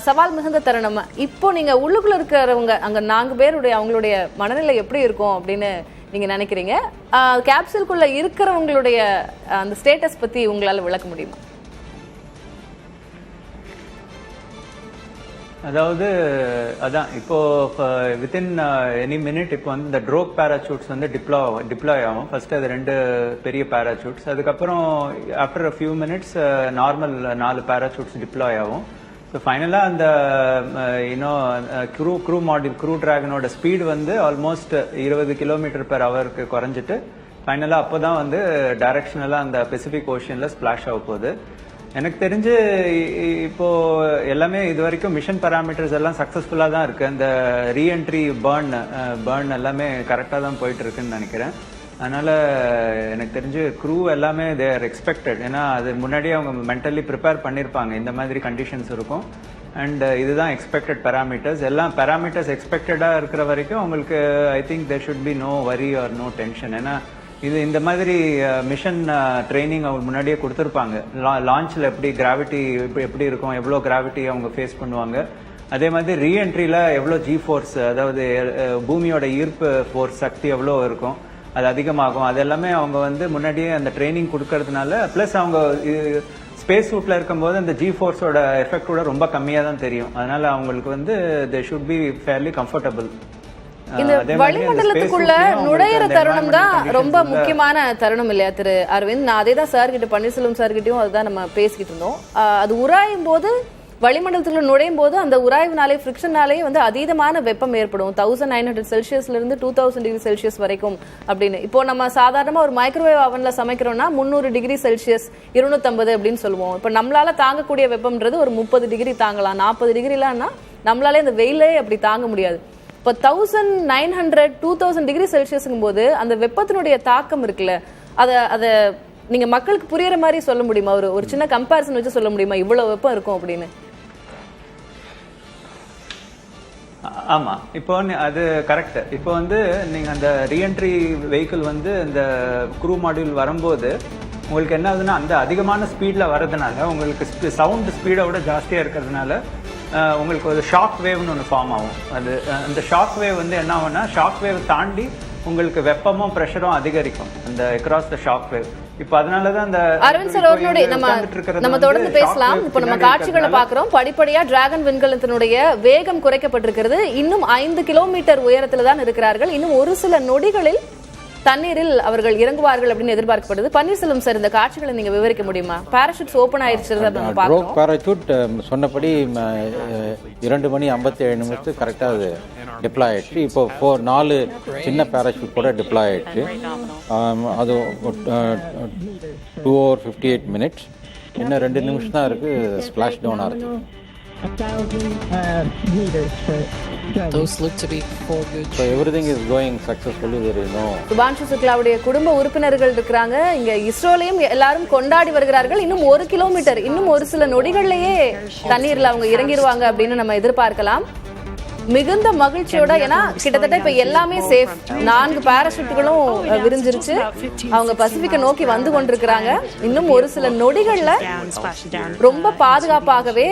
சவால் மிகுந்த தருணம். இப்போ நீங்க உள்ளுக்குள்ள இருக்கிறவங்க, அங்க 4 பேருடைய அவங்களுடைய மனநிலை எப்படி இருக்கும் அப்படின்னு நீங்க நினைக்கிறீங்க? கேப்சூலுக்குள்ள இருக்கிறவங்களுடைய அந்த ஸ்டேட்டஸ் பத்தி உங்களால விளக்க முடியுமா?
அதாவது அதான் இப்போ வித்தின் எனி மினிட் இப்போ வந்து இந்த ட்ரோக் பேராசூட்ஸ் வந்து டிப்ளாய் ஆகும். ஃபர்ஸ்ட் அது 2 பெரிய பேராசூட்ஸ், அதுக்கப்புறம் after a few minutes normal 4 parachutes deploy ஆகும். ஸோ ஃபைனலாக அந்த க்ரூ டிராகனோட ஸ்பீடு வந்து ஆல்மோஸ்ட் 20 km/h குறைஞ்சிட்டு ஃபைனலாக அப்போ தான் வந்து டைரக்ஷனலாக அந்த பெசிபிக் ஓஷனில் ஸ்பிளாஷ் ஆக போகுது. எனக்கு தெரிஞ்சு இப்போ எல்லாமே இது வரைக்கும் மிஷன் பாராமீட்டர்ஸ் எல்லாம் சக்சஸ்ஃபுல்லா தான் இருக்கு. அந்த ரீஎன்ட்ரி பர்ன் எல்லாமே கரெக்டா தான் போயிட்டு இருக்குன்னு நினைக்கிறேன். அதனால எனக்கு தெரிஞ்சு க்ரூ எல்லாமே தே ஆர் எக்ஸ்பெக்டட். ஏன்னா அது முன்னாடியே அவங்க மென்டலி ப்ரிப்பேர் பண்ணியிருப்பாங்க இந்த மாதிரி கண்டிஷன்ஸ் இருக்கும். அண்ட் இதுதான் எக்ஸ்பெக்டட் பேராமீட்டர்ஸ். எல்லாம் பேராமீட்டர்ஸ் எக்ஸ்பெக்டடாக இருக்கிற வரைக்கும் அவங்களுக்கு I think there should be no worry or no tension. ஏன்னா இது இந்த மாதிரி மிஷன் ட்ரைனிங் அவங்க முன்னாடியே கொடுத்துருப்பாங்க. லான்ச்சில் எப்படி கிராவிட்டி எப்படி இருக்கும், எவ்வளோ கிராவிட்டி அவங்க ஃபேஸ் பண்ணுவாங்க, அதே மாதிரி ரீஎன்ட்ரியில் எவ்வளோ ஜி ஃபோர்ஸ், அதாவது பூமியோட ஈர்ப்பு ஃபோர்ஸ் சக்தி எவ்வளோ இருக்கும், அது அதிகமாகும். அது எல்லாமே அவங்க வந்து முன்னாடியே அந்த ட்ரைனிங் கொடுக்கறதுனால, ப்ளஸ் அவங்க ஸ்பேஸ் சூட்ல இருக்கும்போது அந்த ஜி ஃபோர்ஸோட எஃபெக்ட் கூட ரொம்ப கம்மியாக தான் தெரியும். அதனால அவங்களுக்கு வந்து they should be fairly comfortable.
இந்த வளிமண்டலத்துக்குள்ள நுழையிற தருணம் தான் ரொம்ப முக்கியமான தருணம் இல்லையா திரு அரவிந்த்? நான் அதே தான் சார் கிட்ட, பன்னீர்செல்வம் சார் கிட்டயும் அதுதான் நம்ம பேசிக்கிட்டு இருந்தோம். அது உராயும் போது, வளிமண்டலத்துக்குள்ள நுழையும் போது அந்த உராய்வுனாலே, ஃப்ரிக்ஷனாலே வந்து அதீதமான வெப்பம் ஏற்படும். 1900 செல்சியஸ்ல இருந்து 2000 டிகிரி செல்சியஸ் வரைக்கும் அப்படின்னு. இப்போ நம்ம சாதாரணமா ஒரு மைக்ரோவேவ் அவன்ல சமைக்கிறோம்னா 300 டிகிரி செல்சியஸ் 250 அப்படின்னு சொல்லுவோம். இப்போ நம்மளால தாங்கக்கூடிய வெப்பம்ன்றது ஒரு 30 டிகிரி தாங்கலாம். 40 டிகிரிலாம்னா நம்மளால இந்த வெயிலே அப்படி தாங்க முடியாது. இப்போ 1900 2000 டிகிரி செல்சியஸ்ங்கும் போது அந்த வெப்பத்தினுடைய தாக்கம் இருக்குல்ல, அத நீங்க மக்களுக்கு புரியற மாதிரி சொல்ல முடியுமா? ஒரு சின்ன கம்பேரிசன் வச்சு சொல்ல முடியுமா இவ்வளவு வெப்பம் இருக்கும் அப்படின்னு?
ஆமா, இப்போ அது கரெக்ட். இப்போ வந்து நீங்க அந்த ரீஎன்ட்ரி வெஹிக்கிள் வந்து இந்த க்ரூ மாடியூல் வரும்போது உங்களுக்கு என்ன ஆகுதுன்னா, அந்த அதிகமான ஸ்பீட்ல வர்றதுனால உங்களுக்கு சவுண்ட் ஸ்பீடை விட ஜாஸ்தியா இருக்கிறதுனால உங்களுக்கு ஒரு ஷாக் வேவ்னு ஒன்று ஃபார்ம் ஆகும். அது அந்த ஷாக் வேவ் வந்து என்ன ஆகும்னா, ஷாக் வேவ் தாண்டி உங்களுக்கு வெப்பமும் ப்ரெஷரும் அதிகரிக்கும் அந்த அக்ராஸ் த ஷாக் வேவ். இப்போ அதனாலதான் அந்த
அரவிந்த் சார் அவர்களுடைய நம்ம தொடர்ந்து பேசலாம். இப்போ நம்ம காட்சிகளை பாக்குறோம். படிப்படியா டிராகன் விண்கலத்தினுடைய வேகம் குறைக்கப்பட்டிருக்கிறது. இன்னும் 5 கிலோமீட்டர் உயரத்துல தான் இருக்கிறார்கள். இன்னும் ஒரு சில நொடிகளில் தண்ணீரில் அவர்கள் இறங்குவார்கள் அப்படின்னு எதிர்பார்க்கப்படுது. பன்னீர்செல்வம் சார், இந்த காட்சிகளை நீங்க விவரிக்க முடியுமா? பாராசூட்ஸ் ஓபன் ஆயிருச்சு.
பாராசூட் சொன்னபடி 2:57 கரெக்டா அது டிப்ளாய் ஆயிடுச்சு. இப்போ 4 சின்ன பாராசூட் கூட டிப்ளாய் ஆயிடுச்சு. அது 2 hours 58 minutes. இன்னும் 2 நிமிஷம் தான் இருக்கு ஸ்பிளாஷ் டவுன் ஆகுது.
1,000 meters for driving.
Those look to be 4 good.
So everything is going successfully. There is no.
Shubhanshu சுக்லாவுடைய குடும்ப உறுப்பினர்கள் இருக்கிறாங்க இங்க. இஸ்ரோலையும் எல்லாரும் கொண்டாடி வருகிறார்கள். இன்னும் 1 கிலோமீட்டர், இன்னும் ஒரு சில நொடிகள்லயே தண்ணீர்ல அவங்க இறங்கிடுவாங்க அப்படின்னு நம்ம எதிர்பார்க்கலாம். மிகுந்த மகிழ்ச்சியோட, ஏன்னா கிட்டத்தட்ட இப்ப எல்லாமே சேஃப். 4 பாராசூட்டுகளும் விரிஞ்சிருச்சு. அவங்க பசிபிக்க நோக்கி வந்து கொண்டிருக்கிறாங்க. இன்னும் ஒரு சில நொடிகள்ல ரொம்ப பாதுகாப்பாகவே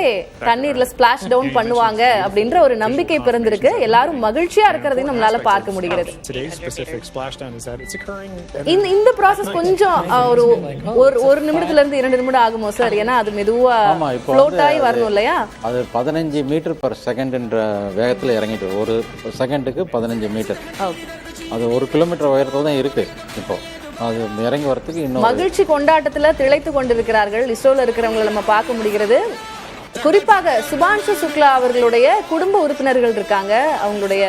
தண்ணீர்ல ஸ்பிளாஷ் டவுன் பண்ணுவாங்க அப்படின்ற ஒரு நம்பிக்கை பிறந்திருக்கு. எல்லாரும் மகிழ்ச்சியா இருக்கிறதையும் நம்மளால பார்க்க முடிகிறது. இந்த ப்ராசஸ் கொஞ்சம் ஒரு நிமிடத்துல இருந்து 2 நிமிடம் ஆகுமோ சார்? ஏன்னா அது மெதுவா ஃப்ளோட் ஆகி வரணும் இல்லையா?
அது 15 மீட்டர் பர் செகண்ட் என்ற வேகத்தில் இறங்கிட்டு, ஒரு செகண்டுக்கு 15 மீட்டர். அது 1 கிலோமீட்டர் உயரத்துல தான் இருக்கு. இப்போ அது இறங்கி வரதுக்கு இன்னும்
மகிழ்ச்சி கொண்டாட்டத்துல திளைத்து கொண்டிருக்கிறார்கள். இஸ்ரோல இருக்கிறவங்களை நம்ம பார்க்க முடிகிறது. குறிப்பாக சுபான்ஷு சுக்லா அவர்களுடைய குடும்ப உறுப்பினர்கள் இருக்காங்க. அவங்களுடைய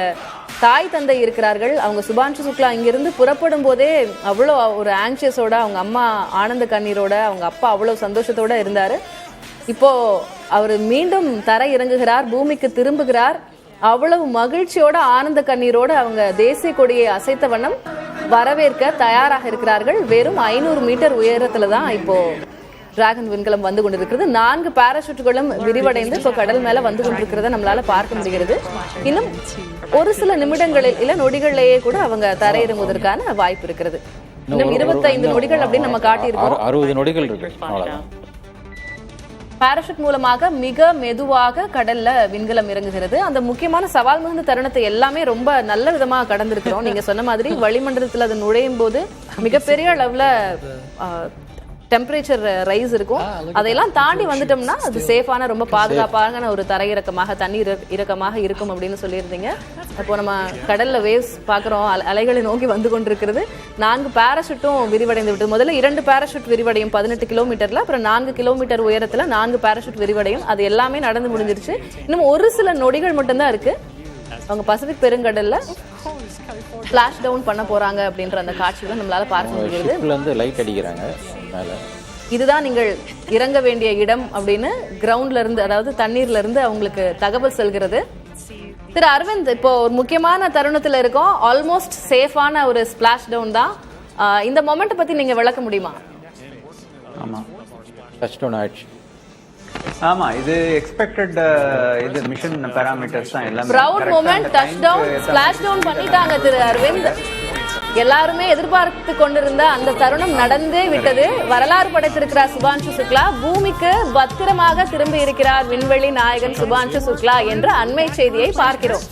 தாய் தந்தை இருக்கிறார்கள். அவங்க சுபான்ஷு சுக்லா இங்கிருந்து புறப்படும் போதே அவ்வளோ ஒரு ஆங்ஷியஸோட, அவங்க அம்மா ஆனந்த கண்ணீரோட, அவங்க அப்பா அவ்வளவு சந்தோஷத்தோட இருந்தாரு. இப்போ அவர் மீண்டும் தரை இறங்குகிறார், பூமிக்கு திரும்புகிறார். அவ்வளவு மகிழ்ச்சியோட, ஆனந்த கண்ணீரோட அவங்க தேசிய கொடியை அசைத்த வண்ணம் வரவேற்க தயாராக இருக்கிறார்கள். வெறும் 500 மீட்டர் உயரத்துல தான் இப்போ டிராகன் விண்கலம் வந்து கொண்டிருக்கிறது. 4 பாராசூட்டுகளும் விரிவடைந்து இப்போ கடல் மேல வந்து கொண்டிருக்கிறத நம்மளால பார்க்க முடிகிறது. இன்னும் ஒரு சில நிமிடங்களில் இல்ல நொடிகளிலேயே கூட அவங்க தரையிறங்குவதற்கான வாய்ப்பு இருக்கிறது. இன்னும் 25 நொடிகள் அப்படின்னு நம்ம காட்டியிருக்கோம்.
60 நொடிகள் இருக்கு. அவ்வளவுதான்.
பாராசூட் மூலமாக மிக மெதுவாக கடல்ல விண்கலம் இறங்குகிறது. அந்த முக்கியமான சவால் மிகுந்த தருணத்தை எல்லாமே ரொம்ப நல்ல விதமா கடந்திருக்கிறோம். நீங்க சொன்ன மாதிரி வளிமண்டலத்துல அது நுழையும் போது மிகப்பெரிய அளவுல டெம்பரேச்சர் ரைஸ் இருக்கும். அதையெல்லாம் தாண்டி வந்துட்டோம்னா அது சேஃபான, ரொம்ப பாதுகாப்பான ஒரு தரையிறக்கமாக, தண்ணீர் இறக்கமாக இருக்கும் அப்படின்னு சொல்லியிருந்தீங்க. அப்போ நம்ம கடல்ல வேவ்ஸ் பாக்குறோம், அலைகளை நோக்கி வந்து கொண்டிருக்கிறது. 4 பாராசூட்டும் விரிவடைந்து விட்டது. முதல்ல 2 பாராசூட் விரிவடையும் 18 கிலோமீட்டர்ல, அப்புறம் 4 கிலோமீட்டர் உயரத்துல 4 பாராசூட் விரிவடையும். அது எல்லாமே நடந்து முடிஞ்சிருச்சு. இன்னும் ஒரு சில நொடிகள் மட்டும்தான் இருக்கு. அவங்க பசிபிக் பெருங்கடல்ல ஸ்பிளாஷ் டவுன் பண்ண போறாங்க அப்படின்ற அந்த காட்சிகளை நம்மளால பார்க்க முடிகிறது.
லைட் அடிக்கிறாங்க மேல.
இதுதான் நீங்கள் இறங்க வேண்டிய இடம் அப்படின்னு கிரவுண்ட்ல இருந்து, அதாவது தண்ணீர்ல இருந்து அவங்களுக்கு தகவல் செல்கிறது. திரு அரவிந்த், இப்போ ஒரு முக்கியமான தருணத்துல இருக்கோம். ஆல்மோஸ்ட் சேஃபான ஒரு ஸ்பிளாஷ் டவுன் தான். இந்த மொமெண்ட் பத்தி நீங்க விளக்க முடியுமா?
ஆமா,
டச்டவுன் ஆயிடுச்சு.
ஆமா, இது எக்ஸ்பெக்டட் இது மிஷன் பாராமீட்டர்ஸ் தான் எல்லாமே.
Proud moment, touch down, splash down பண்ணிட்டாங்க திரு அரவிந்த். எல்லாருமே எதிர்பார்த்து கொண்டிருந்த அந்த தருணம் நடந்தே விட்டது. வரலாறு படைத்திருக்கிறார் சுபான்ஷு சுக்லா. பூமிக்கு பத்திரமாக திரும்பி இருக்கிறார் விண்வெளி நாயகன் சுபான்ஷு சுக்லா என்ற அண்மை செய்தியை பார்க்கிறோம்.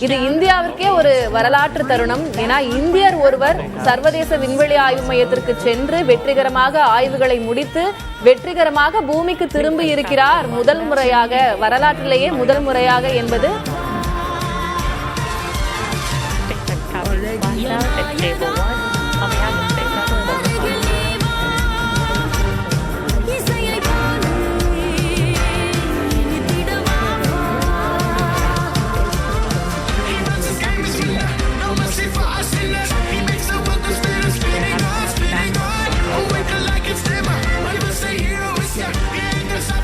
இது இந்தியாவிற்கே ஒரு வரலாற்று தருணம். ஏன்னா இந்தியர் ஒருவர் சர்வதேச விண்வெளி ஆய்வு மையத்திற்கு சென்று வெற்றிகரமாக ஆய்வுகளை முடித்து வெற்றிகரமாக பூமிக்கு திரும்பி இருக்கிறார். முதல் முறையாக, வரலாற்றிலேயே முதல் முறையாக என்பது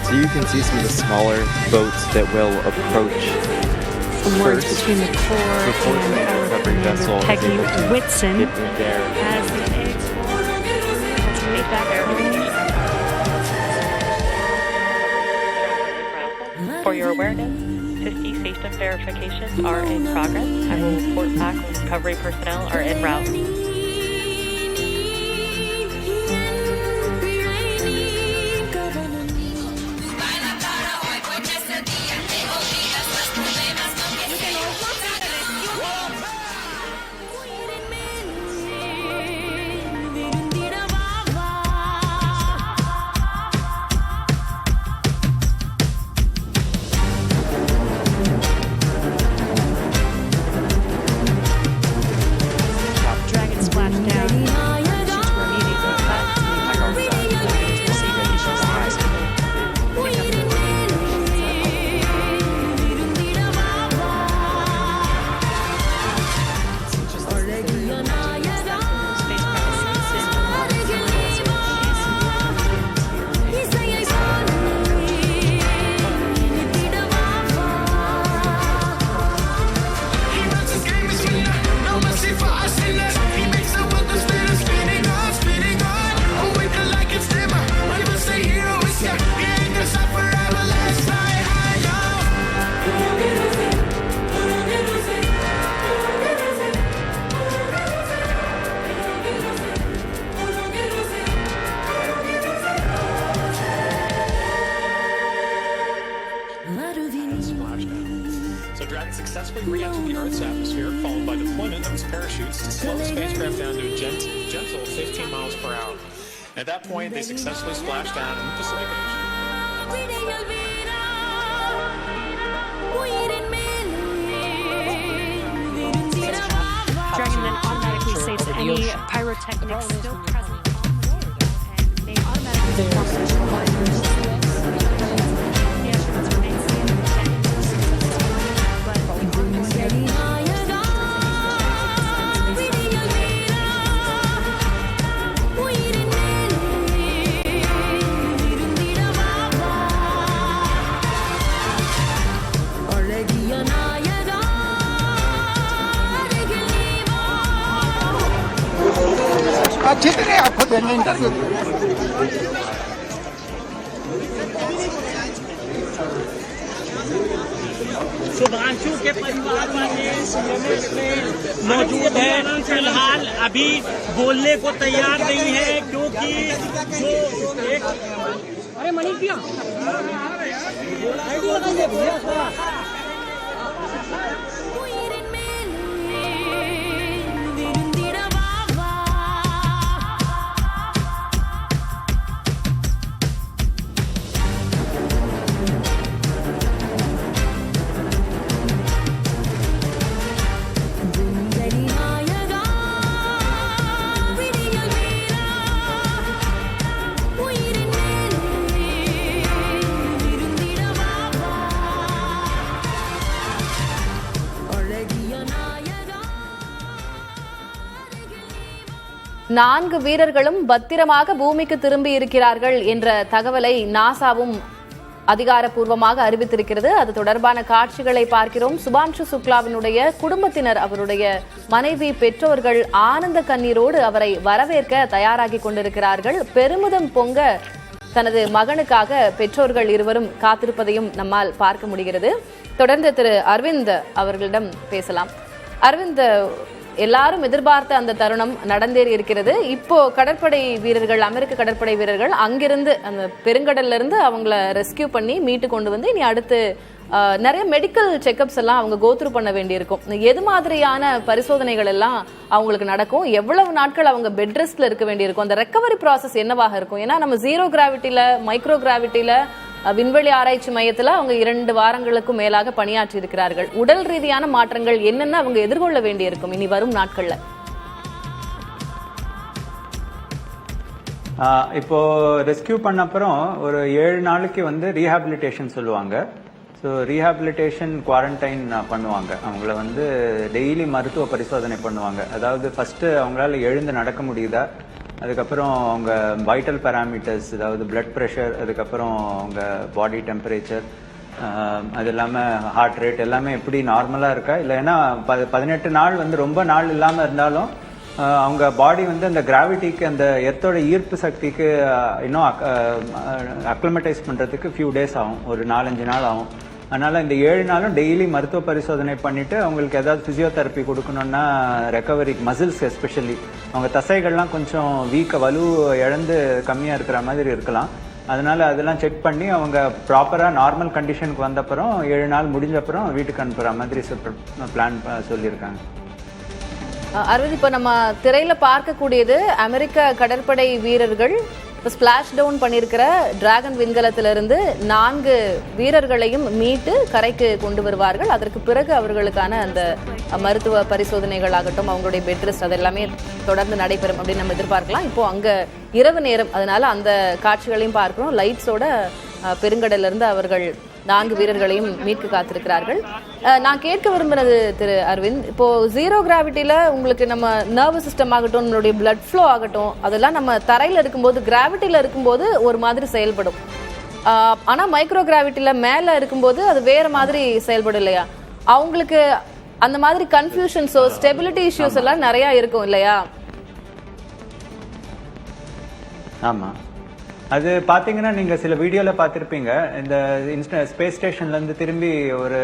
So you can see some of the smaller boats that will approach
words between the core
before the main recovery vessel is
Peggy
able to
Whitson
get in there.
as the eggs made back
For your awareness, 50 system verifications are in progress. I will report back when recovery personnel are en route.
Dragon splashed down. Sheets were immediately cut.
So Dragon successfully re-entered the Earth's atmosphere, followed by deployment of its parachutes to slow the spacecraft down to a gentle 15 miles per hour. At that point, they successfully splashed down in the Pacific Ocean.
Dragon then automatically saves any pyrotechnics still present on board, and they automatically perform
Subhanshu के परिवार वाले मौजूद हैं। फिलहाल अभी बोलने को तैयार नहीं है, क्योंकि जो एक अरे मनीष भैया
நான்கு வீரர்களும் பத்திரமாக பூமிக்கு திரும்பி இருக்கிறார்கள் என்ற தகவலை நாசாவும் அதிகாரப்பூர்வமாக அறிவித்திருக்கிறது. அது தொடர்பான காட்சிகளை பார்க்கிறோம். சுபான்ஷு சுக்லாவினுடைய குடும்பத்தினர், அவருடைய மனைவி, பெற்றோர்கள் ஆனந்த கண்ணீரோடு அவரை வரவேற்க தயாராகி கொண்டிருக்கிறார்கள். பெருமிதம் பொங்க தனது மகனுக்காக பெற்றோர்கள் இருவரும் காத்திருப்பதையும் நம்மால் பார்க்க முடிகிறது. தொடர்ந்து திரு அரவிந்த் அவர்களிடம் பேசலாம். அரவிந்த், எல்லாரும் எதிர்பார்த்த அந்த தருணம் நடந்தேறி இருக்கிறது. இப்போ கடற்படை வீரர்கள், அமெரிக்க கடற்படை வீரர்கள் அங்கிருந்து அந்த பெருங்கடல்ல இருந்து அவங்கள ரெஸ்கியூ பண்ணி மீட்டு கொண்டு வந்து இனி அடுத்து நிறைய மெடிக்கல் செக்அப்ஸ் எல்லாம் அவங்க கோத்ரூ பண்ண வேண்டியிருக்கும். எது மாதிரியான பரிசோதனைகள் எல்லாம் அவங்களுக்கு நடக்கும்? எவ்வளவு நாட்கள் அவங்க பெட் ரெஸ்ட்ல இருக்க வேண்டியிருக்கும்? அந்த ரெக்கவரி ப்ராசஸ் என்னவாக இருக்கும்? ஏன்னா நம்ம 0 கிராவிட்டில, மைக்ரோ கிராவிட்டில, விண்வெளி ஆராய்ச்சி மையத்துல அவங்க 2 வாரங்களுக்கும் மேலாக பணியாற்றி இருக்கிறார்கள். உடல் ரீதியான மாற்றங்கள் என்னென்ன அவங்க எதிர்கொள்ள வேண்டியிருக்கும் இனி வரும் நாட்கள்ல?
இப்போ ரெஸ்கியூ பண்ண அப்புறம் ஒரு 7 நாளைக்கு வந்து ரீஹாபிலிட்டேஷன் சொல்லுவாங்க. ஸோ ரீஹாபிலிட்டேஷன் குவாரண்டைன் பண்ணுவாங்க. அவங்கள வந்து டெய்லி மருத்துவ பரிசோதனை பண்ணுவாங்க. அதாவது ஃபர்ஸ்ட் அவங்களால எழுந்து நடக்க முடியுதா, அதுக்கப்புறம் அவங்க வைட்டல் பேராமீட்டர்ஸ், அதாவது பிளட் ப்ரெஷர், அதுக்கப்புறம் அவங்க பாடி டெம்பரேச்சர், அது இல்லாமல் ஹார்ட் ரேட் எல்லாமே எப்படி நார்மலாக இருக்கா இல்லை. ஏன்னா 18 நாள் வந்து ரொம்ப நாள் இல்லாமல் இருந்தாலும் அவங்க பாடி வந்து அந்த கிராவிட்டிக்கு, அந்த எர்த்தோட ஈர்ப்பு சக்திக்கு இன்னும் அக்ளமடைஸ் பண்ணுறதுக்கு ஃபியூ டேஸ் ஆகும், ஒரு 4-5 நாள் ஆகும். அதனால இந்த 7 நாளும் டெய்லி மருத்துவ பரிசோதனை பண்ணிட்டு அவங்களுக்கு ஏதாவது பிசியோதெரப்பி கொடுக்கணும்னா, ரெக்கவரி மசில்ஸ் எஸ்பெஷலி அவங்க தசைகள்லாம் கொஞ்சம் வலு இழந்து கம்மியாக இருக்கிற மாதிரி இருக்கலாம். அதனால அதெல்லாம் செக் பண்ணி அவங்க ப்ராப்பராக நார்மல் கண்டிஷனுக்கு வந்தப்புறம் 7 நாள் முடிஞ்ச அப்புறம் வீட்டுக்கு அனுப்புகிற மாதிரி பிளான் சொல்லியிருக்காங்க.
அரவிந்த், இப்போ நம்ம திரையில பார்க்கக்கூடியது அமெரிக்க கடற்படை வீரர்கள் ஸ்பிளாஷ் டவுன் பண்ணியிருக்கிற டிராகன் விண்கலத்திலிருந்து 4 வீரர்களையும் மீட்டு கரைக்கு கொண்டு வருவார்கள். அதற்கு பிறகு அவர்களுக்கான அந்த மருத்துவ பரிசோதனைகள் ஆகட்டும், அவங்களுடைய பெட் ரெஸ்ட், அது எல்லாமே தொடர்ந்து நடைபெறும் அப்படின்னு நம்ம எதிர்பார்க்கலாம். இப்போ அங்க இரவு நேரம், அதனால அந்த காட்சிகளையும் பார்க்கிறோம். லைட்ஸோட பெருங்கடல்ல இருந்து அவர்கள் 4 வீரர்களையும் மீட்க காத்திருக்கிறார்கள். நான் கேட்க விரும்புறது திரு அரவிந்த், இப்போ 0 கிராவிட்டியில உங்களுக்கு நம்ம நர்வஸ் சிஸ்டம் ஆகட்டும், நம்மளுடைய பிளட் ஃப்ளோ ஆகட்டும், அதெல்லாம் நம்ம தரையில இருக்கும்போது, கிராவிட்டியில இருக்கும்போது ஒரு மாதிரி செயல்படும். ஆனா மைக்ரோ கிராவிட்டியில மேல இருக்கும்போது அது வேற மாதிரி செயல்படும் இல்லையா? அவங்களுக்கு அந்த மாதிரி கன்ஃபியூஷன்ஸோ ஸ்டெபிலிட்டி இஷ்யூஸ் எல்லாம் நிறைய இருக்கும் இல்லையா?
ஆமா, அது பாத்தீங்கன்னா நீங்க சில வீடியோல பார்த்திருப்பீங்க. இந்த ஸ்பேஸ் ஸ்டேஷன்ல இருந்து திரும்பி ஒரு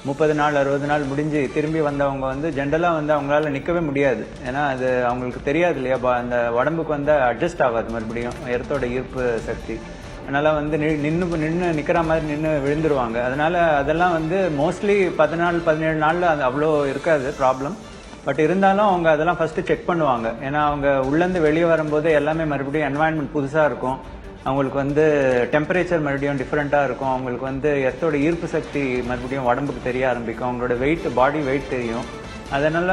30 நாள் 60 நாள் முடிஞ்சு திரும்பி வந்தவங்க வந்து ஜென்ரலா வந்து அவங்களால நிக்கவே முடியாது. ஏன்னா அது அவங்களுக்கு தெரியாது இல்லையா, அந்த உடம்புக்கு வந்து அட்ஜஸ்ட் ஆகாது மறுபடியும் எர்த்தோட ஈர்ப்பு சக்தி. அதனால வந்து நின்று நிக்கிற மாதிரி நின்று விழுந்துருவாங்க. அதனால அதெல்லாம் வந்து மோஸ்ட்லி 14-17 நாள்ல அது அவ்வளோ இருக்காது ப்ராப்ளம். பட் இருந்தாலும் அவங்க அதெல்லாம் ஃபர்ஸ்ட் செக் பண்ணுவாங்க. ஏன்னா அவங்க உள்ளேருந்து வெளியே வரும்போது எல்லாமே மறுபடியும் என்வாயன்மெண்ட் புதுசாக இருக்கும். அவங்களுக்கு வந்து டெம்பரேச்சர் மறுபடியும் டிஃப்ரெண்ட்டாக இருக்கும். அவங்களுக்கு வந்து எர்த்தோட ஈர்ப்பு சக்தி மறுபடியும் உடம்புக்கு தெரிய ஆரம்பிக்கும். அவங்களோட வெயிட், பாடி வெயிட் தெரியும். அதனால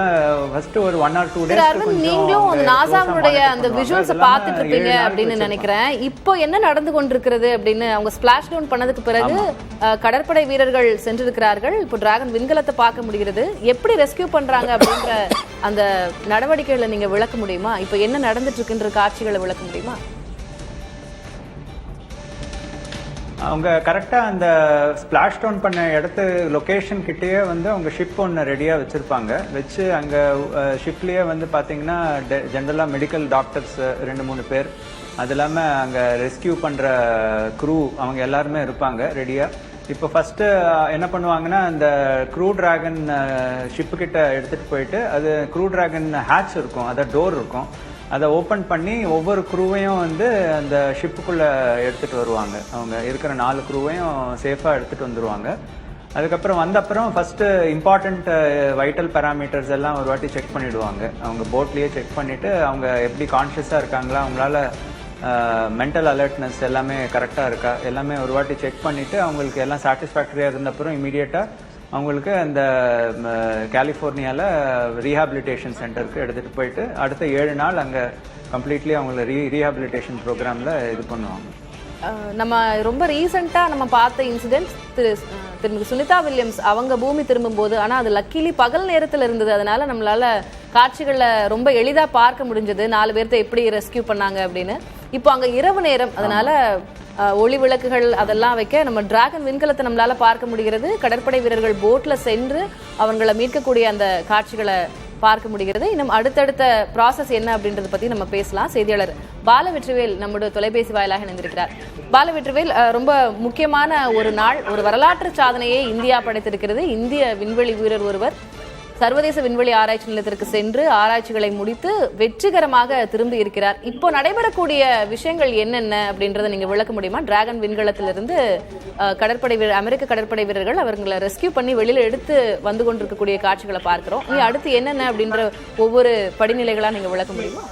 ஃபர்ஸ்ட் ஒரு 1 or 2 டேஸ்
நீங்களும் நாசாவுடைய அந்த விஷுவல்ஸ் பார்த்துட்டு இருப்பீங்க அப்படின்னு நினைக்கிறேன். இப்போ என்ன நடந்து கொண்டிருக்கிறது அப்படின்னு, அவங்க ஸ்பிளாஷ் டவுன் பண்ணதுக்கு பிறகு கடற்படை வீரர்கள் சென்றிருக்கிறார்கள். இப்போ டிராகன் விண்கலத்தை பார்க்க முடிகிறது. எப்படி ரெஸ்கியூ பண்றாங்க அப்படின்ற அந்த நடவடிக்கைகளை நீங்க விளக்க முடியுமா? இப்போ என்ன நடந்துட்டு இருக்குன்ற காட்சிகளை விளக்க முடியுமா?
அவங்க கரெக்டாக அந்த ஸ்பிளாஷ் டவுன் பண்ண இடத்து லொக்கேஷன் கிட்டேயே வந்து அவங்க ஷிப் ஒன்று ரெடியாக வச்சுருப்பாங்க. வச்சு அங்கே ஷிப்லேயே வந்து பார்த்தீங்கன்னா ஜென்ரலாக மெடிக்கல் டாக்டர்ஸ் 2-3 பேர், அது இல்லாமல் அங்கே ரெஸ்கியூ பண்ணுற க்ரூ அவங்க எல்லாருமே இருப்பாங்க ரெடியாக. இப்போ ஃபஸ்ட்டு என்ன பண்ணுவாங்கன்னா, அந்த க்ரூ டிராகன் ஷிப்புக்கிட்ட எடுத்துகிட்டு போயிட்டு, அது க்ரூ டிராகன் ஹேட்ச் இருக்கும், அதை டோர் இருக்கும், அதை ஓப்பன் பண்ணி ஒவ்வொரு க்ரூவையும் வந்து அந்த ஷிப்புக்குள்ளே எடுத்துகிட்டு வருவாங்க. அவங்க இருக்கிற 4 க்ரூவையும் சேஃபாக எடுத்துகிட்டு வந்துடுவாங்க. அதுக்கப்புறம் வந்தப்புறம் ஃபஸ்ட்டு இம்பார்ட்டண்ட் வைட்டல் பேராமீட்டர்ஸ் எல்லாம் ஒரு வாட்டி செக் பண்ணிவிடுவாங்க. அவங்க போட்லேயே செக் பண்ணிவிட்டு அவங்க எப்படி கான்ஷியஸாக இருக்காங்களா, அவங்களால மென்டல் அலர்ட்னஸ் எல்லாமே கரெக்டாக இருக்கா, எல்லாமே ஒரு வாட்டி செக் பண்ணிவிட்டு அவங்களுக்கு எல்லாம் சாட்டிஸ்ஃபேக்டரியாக இருந்தப்புறம் இமீடியட்டாக அவங்களுக்கு அந்த கலிஃபோர்னியாவில் ரீஹாபிலிட்டேஷன் சென்டருக்கு எடுத்துகிட்டு போயிட்டு அடுத்த 7 நாள் அங்கே கம்ப்ளீட்லி அவங்கள ரீஹாபிலிட்டேஷன் ப்ரோக்ராமில் இது பண்ணுவாங்க.
நம்ம ரொம்ப ரீசெண்டாக நம்ம பார்த்த இன்சிடென்ட் திருமதி சுனிதா வில்லியம்ஸ் அவங்க பூமி திரும்பும்போது, ஆனால் அது லக்கிலி பகல் நேரத்தில் இருந்தது. அதனால நம்மளால காட்சிகளில் ரொம்ப எளிதாக பார்க்க முடிஞ்சது 4 பேர்த்த எப்படி ரெஸ்கியூ பண்ணாங்க அப்படின்னு. இப்போ அங்கே இரவு நேரம், அதனால ஒளி விளக்குகள் அதெல்லாம் வைக்க நம்ம டிராகன் விண்கலத்தை நம்மளால பார்க்க முடிகிறது. கடற்படை வீரர்கள் போட்ல சென்று அவங்களை மீட்கக்கூடிய அந்த காட்சிகளை பார்க்க முடிகிறது. இன்னும் அடுத்தடுத்த ப்ராசஸ் என்ன அப்படின்றத பத்தி நம்ம பேசலாம். செய்தியாளர் பாலவெற்றிவேல் நம்முடைய தொலைபேசி வாயிலாக இணைந்திருக்கிறார். பாலவெற்றிவேல், ரொம்ப முக்கியமான ஒரு நாள், ஒரு வரலாற்று சாதனையை இந்தியா படைத்திருக்கிறது. இந்திய விண்வெளி வீரர் ஒருவர் சர்வதேச விண்வெளி ஆராய்ச்சி நிலையத்திற்கு சென்று ஆராய்ச்சிகளை முடித்து வெற்றிகரமாக திரும்பி இருக்கிறார். இப்போ நடைபெறக்கூடிய விஷயங்கள் என்னென்ன அப்படின்றத நீங்க விளக்க முடியுமா? டிராகன் விண்கலத்திலிருந்து அமெரிக்க கடற்படை வீரர்கள் அவர்களை ரெஸ்கியூ பண்ணி வெளியில எடுத்து வந்து கொண்டிருக்கக்கூடிய காட்சிகளை பார்க்கிறோம். இனி அடுத்து என்னென்ன அப்படின்ற ஒவ்வொரு படிநிலைகளா நீங்க விளக்க முடியுமா?